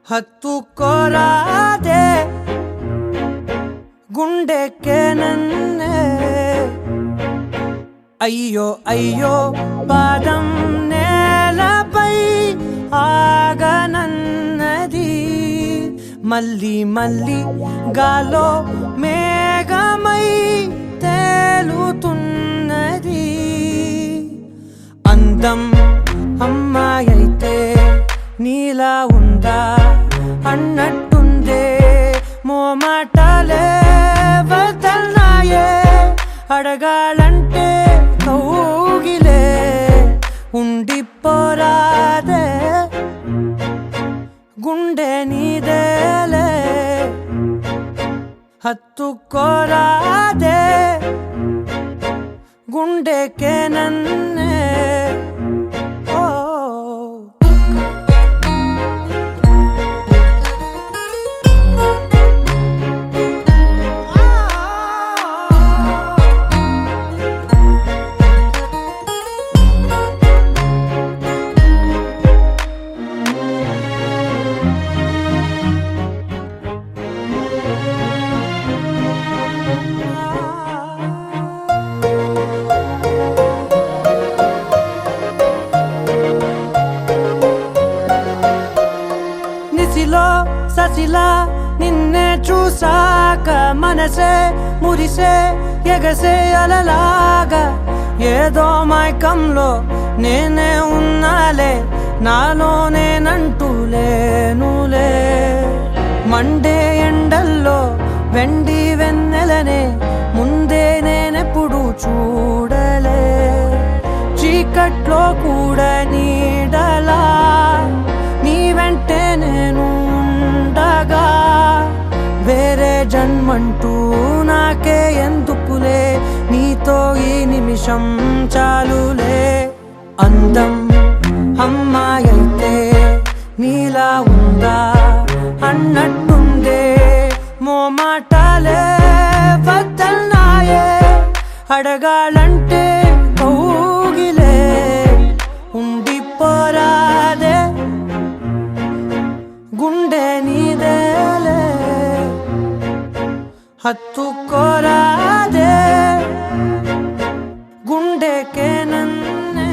ಹತ್ತುಕೋರಾದೆ ಗುಂಡೆಕ್ಕೆ ನನ್ನೆ అయ్యో అయ్యో పాదం నేలపై ఆగనన్నది మళ్ళీ మళ్ళీ గాలో మేఘమై తేలుతున్నది అందం అమ్మాయైతే నీలా ఉందా అన్నట్టుందే మోమాటలే వదల్నాయే అడగాలంటే కౌగిలే ఉండిపోరాదే గుండె నీదేలే హత్తుకోరాదే గుండెకే నన్నే ససిలా నిన్నే చూసాక మనసే మురిసే ఎగసే అలలాగా ఏదో మైకంలో నేనే ఉన్నాలే నాలో నేనంటూ లేనులే మండే ఎండల్లో వెండి వెన్నెలనే ముందే నేనెప్పుడు చూడలే చీకట్లో కూడా నీడలా నీ వెంటే నేను ఉండగా వేరే జన్మంటూ నాకే ఎందుకులే నీతో ఈ నిమిషం చాలులే అందం అమ్మాయైతే నీలా ఉందా అన్నట్టుందే మోమాటలే వదల్నాయే అడగాలంటే కౌగిలే ఉండిపోరాదే గుండె నీదేలే హత్తుకోరాదే గుండెకే నన్నే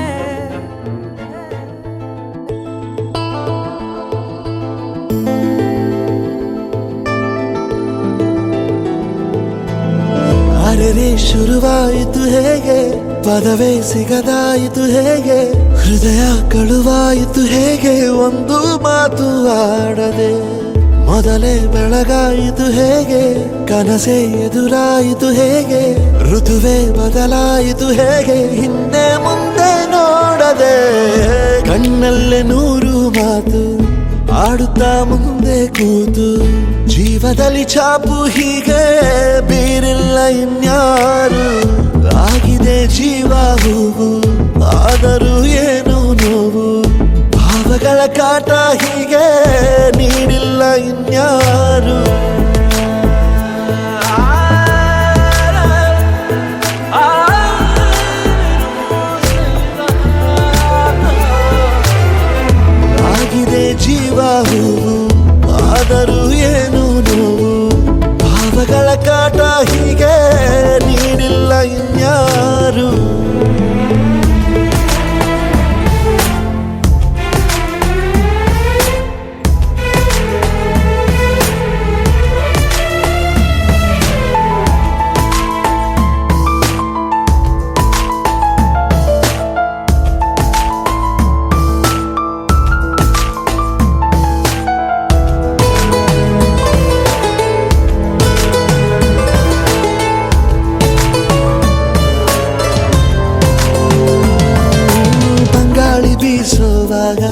ಅರೆರೆ ಶುರುವಾಯಿತು ಹೇಗೆ ಪದವೇ ಸಿಗದಾಯಿತು ಹೇಗೆ ಹೃದಯ ಕಳುವಾಯಿತು ಹೇಗೆ ಒಂದು ಮಾತು ಆಡದೆ ಮೊದಲೇ ಬೆಳಗಾಯಿತು ಹೇಗೆ ಕನಸೇ ಎದುರಾಯಿತು ಹೇಗೆ ಋತುವೇ ಬದಲಾಯಿತು ಹೇಗೆ ಹಿಂದೆ ಮುಂದೆ ನೋಡದೆ ಕಣ್ಣಲ್ಲೇ ನೂರು ಮಾತು ಆಡುತ್ತಾ ಮುಂದೆ ಕೂತು ಜೀವದಲ್ಲಿ ಛಾಪು ಹೀಗೆ ಬೀರಿಲ್ಲ ಇನ್ಯಾರು ಆಗಿದೆ ಜೀವ ಹೂವು ಆದರೂ ಏನು ನೋವು ಭಾವಗಳ ಕಾಟ ಹೀಗೆ ನೀಡಿಲ್ಲ ಇನ್ಯಾರು ಆಗಿದೆ ಜೀವ ಹೂವು ಆದರೂ ಏನು ನೋವು ಭಾವಗಳ ಕಾಟ ಹೀಗೆ ನೀಡಿಲ್ಲ ಇನ್ಯಾರು ಬೀಸೋವಾಗ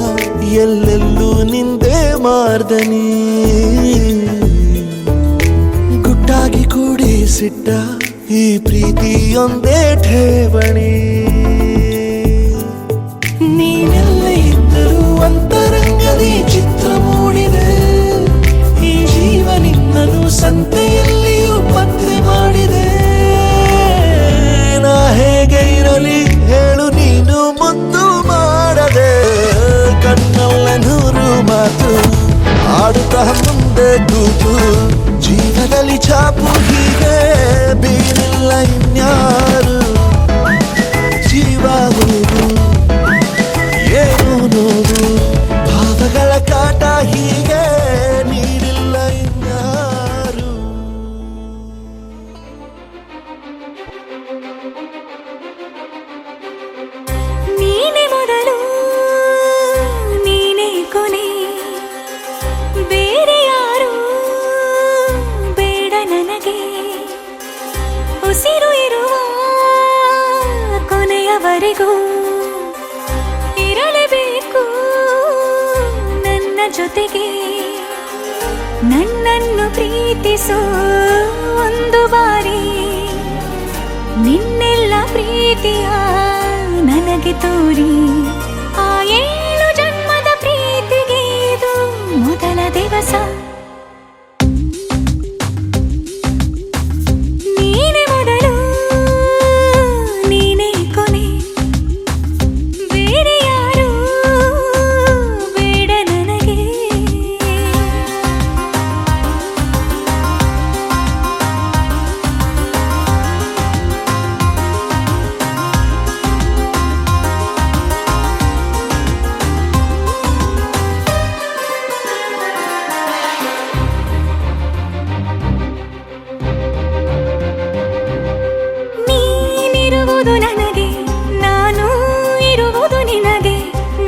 ಎಲ್ಲೆಲ್ಲೂ ನಿಂದೆ ಮಾರ್ದನಿ ಗುಟ್ಟಾಗಿ ಕೂಡಿಸಿಟ್ಟ ಈ ಪ್ರೀತಿಯೊಂದೇ ಠೇವಣಿ ನೀನೆಲ್ಲ ಇದ್ದರೂ ಅಂತರಂಗದಿ ಚಿತ್ರ ಮೂಡಿದೆ ಈ ಜೀವ ನಿನ್ನನು ಸಂತೆಯಲ್ಲಿಯೂ ಪತ್ತೆ ಮಾಡಿದೆ ನಾ ಹೇಗೆ ಇರಲಿ ಹೇಳು ನೀನು ಮುದ್ದು ಮಾಡದೆ ಕಣ್ಣಲ್ಲ ನೂರು ಮಾತು ಆಡು ಅಂತ ಮುಂದೆ ಕೂತು ಜೀವದಲ್ಲಿ ಛಾಪು ಹೀಗೆ ಬೀರಿಲ್ಲ ಇನ್ಯಾರು ಜೀವ ಹೂವು ಏನು ನೋವು ಭಾವಗಳ ಕಾಟ ಹೀಗೆ ನೀಡಿಲ್ಲ ಇನ್ಯಾರು ನೀನೆ ಮೊದಲು ನೀನೆ ಕೊನೆ ಬೇರೆ ಯಾರು ಬೇಡ ನನಗೆ ಉಸಿರು ಇರುವ ಕೊನೆಯವರೆಗೂ ಇರಲೇಬೇಕು ನನ್ನ ಜೊತೆಗೆ ನನ್ನನ್ನು ಪ್ರೀತಿಸೋ ಒಂದು ಬಾರಿ ನಿನ್ನೆಲ್ಲ ಪ್ರೀತಿಯ ನನಗೆ ತೋರಿ ಆ 7 ಜನ್ಮದ ಪ್ರೀತಿಗೆ ಇದು ಮೊದಲ ದಿವಸ ನೀನೆ ಮೊದಲು ನೀನೆ ಕೊನೆ ಬೇರೆ ಯಾರು ಬೇಡ ನನಗೆ ನೀನಿರುವುದು ನನಗೆ ನಾನು ಇರುವುದು ನಿನಗೆ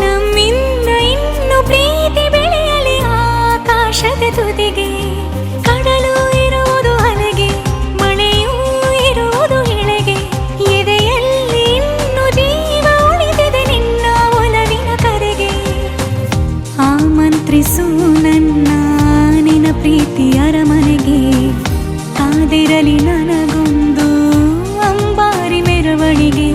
ನಮ್ಮಿಂದ ಇನ್ನು ಪ್ರೀತಿ ಬೆಳೆಯಲಿ ಆಕಾಶದ ತುದಿಗೆ ಕಡಲು ಇರುವುದು ಅಲೆಗೆ ಮಳೆಯೂ ಇರುವುದು ಎಳೆಗೆ ಎದೆಯಲ್ಲಿ ಇನ್ನು ಜೀವ ಉಳಿದಿದೆ ನಿನ್ನ ಒಲವಿನ ಕರೆಗೆ ಆಮಂತ್ರಿಸು ನನ್ನ ನಿನ್ನ ಪ್ರೀತಿ ಅರಮನೆಗೆ ಕಾದಿರಲಿ ನನಗೊಂದು ಅಂಬಾರಿ ಮೆರವಣಿಗೆ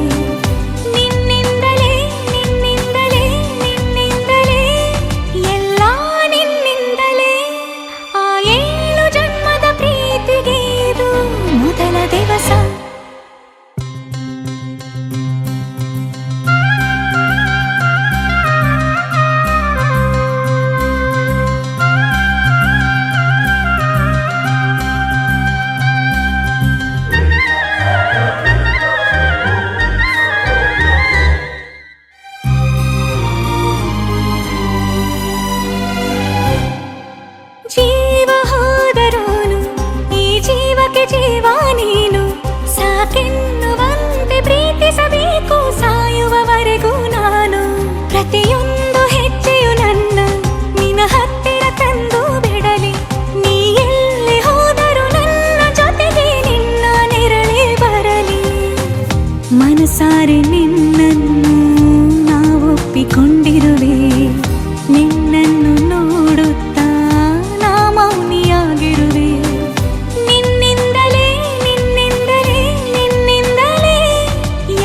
ನಿನ್ನಿಂದಲೇ ನಿನ್ನಿಂದಲೇ ನಿನ್ನಿಂದಲೇ ಎಲ್ಲ ನಿನ್ನಿಂದಲೇ ಆ 7 ಜನ್ಮದ ಪ್ರೀತಿಗೆ ಇದು ಮೊದಲ ದಿವಸ ಜೀವ ಹೋದರೋನು ಈ ಜೀವಕ್ಕೆ ಜೀವ ನೀನು ಸಾಕೆನ್ನುವಂತೆ ಪ್ರೀತಿಸಬೇಕು ಸಾಯುವವರೆಗೂ ನಾನು ಪ್ರತಿಯೊಂದು ಹೆಜ್ಜೆಯು ನನ್ನ ನಿನ್ನ ಹತ್ತಿರ ತಂದು ಬಿಡಲಿ ನೀ ಎಲ್ಲಿ ಹೋದರೂ ನನ್ನ ಜೊತೆಗೆ ನಿನ್ನ ನೆರಳೇ ಬರಲಿ ಮನಸಾರೆ ನಿನ್ನನ್ನು ನಾವೊಪ್ಪಿಕೊಂಡಿರುವೆ ನಿನ್ನನ್ನು ನೋಡುತ್ತಾ ನಾ ಮೌನಿಯಾಗಿರುವೆ ನಿನ್ನಿಂದಲೇ ನಿನ್ನಿಂದಲೇ ನಿನ್ನಿಂದಲೇ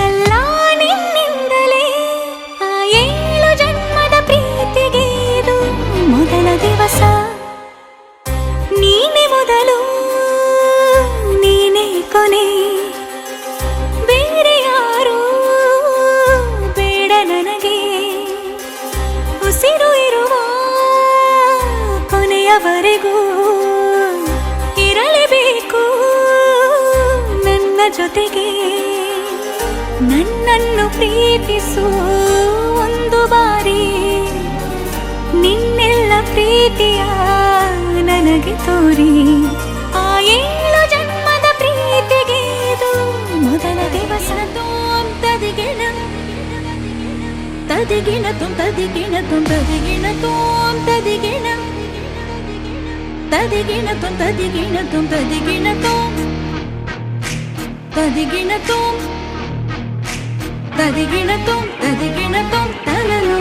ಎಲ್ಲ ನಿನ್ನಿಂದಲೇ ಆ 7 ಜನ್ಮದ ಪ್ರೀತಿಗೆ ಇದು ಮೊದಲ ದಿವಸ ನೀನೆ ಮೊದಲು ನೀನೆ ಕೊನೆ ಬೇರೆ ಯಾರು ಬೇಡ ನನಗೆ ಉಸಿರು ಇರುವ ಕೊನೆಯವರೆಗೂ ಇರಲೇಬೇಕು ನನ್ನ ಜೊತೆಗೆ ನನ್ನನ್ನು ಪ್ರೀತಿಸು ಒಂದು ಬಾರಿ ನಿನ್ನೆಲ್ಲ ಪ್ರೀತಿಯ ನನಗೆ ತೋರಿ ಆ 7 ಜನ್ಮದ ಪ್ರೀತಿಗೆ ಇದು ಮೊದಲ ದಿವಸ ತದಿಗಿಣ ತದಿಗಿಣ ತದಿಗಿಣ ತದಿಗಿಣ ತದಿಗಿಣ ತದಿಗಿಣ ತದಿಗಿಣ ತದಿಗಿಣ ತದಿಗಿಣ ತದಿಗಿಣ ತದಿಗಿಣ ತಲನು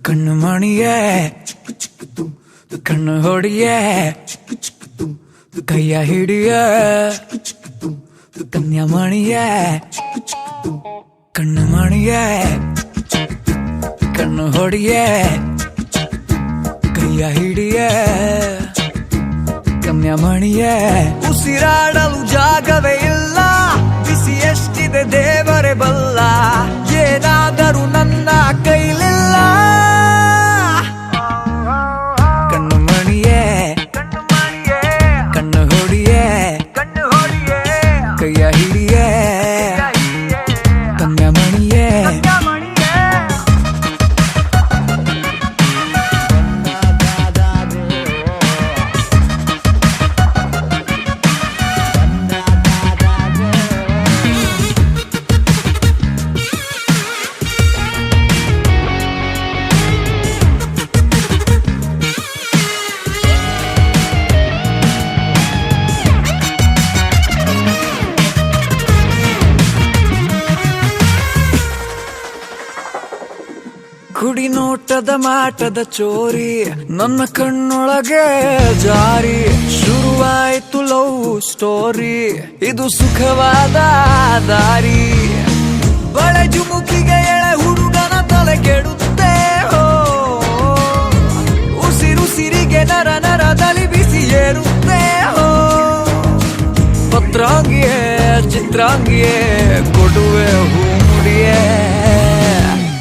ಕಣ್ಣು ಮಣಿಯೇ ಕಣ್ಣು ಹೊಡಿಯೇ ಕೈಯ ಹಿಡಿಯ ಕನ್ಯಾಮಣಿಯೇ ಕಣ್ಣು ಮಣಿಯೇ ಕಣ್ಣು ಹೊಡಿಯೇ ಕೈಯ ಹಿಡಿಯ ಕನ್ಯಾಮಣಿಯೇ ಉಸಿರಾಡಲು ಜಾಗವೇ ಇಲ್ಲ ಬಿಸಿ ಎಷ್ಟಿದೆ ದೇವರೇ ಬಲ್ಲ ಕುಡಿ ನೋಟದ ಮಾಟದ ಚೋರಿ ನನ್ನ ಕಣ್ಣೊಳಗೆ ಜಾರಿ ಶುರುವಾಯ್ತು ಲವ್ ಸ್ಟೋರಿ ಇದು ಸುಖವಾದ ದಾರಿ ಬಳೆ ಜುಮುಕಿಗೆ ಎಳೆ ಹುಡುಗನ ತಲೆ ಕೆಡುತ್ತೆ ಹೋ ಉಸಿರುಸಿರಿಗೆ ನರ ನರದಲ್ಲಿ ಬಿಸಿ ಏರುತ್ತೆ ಹೋ ಪತ್ರಾಂಗಿಯೇ ಚಿತ್ರಾಂಗಿಯೇ ಕೊಡುವೆ ಹೂ ಮುಡಿಯೇ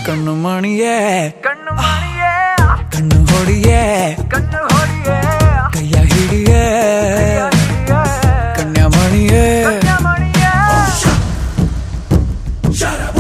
ಕಣ್ಣು ಮಣಿಯೇ ಕಣ್ಣು ಹೊಡಿಯೇ ಕೈಯ ಹಿಡಿಯೇ ಕನ್ಯಾಮಣಿಯೇ Shut up.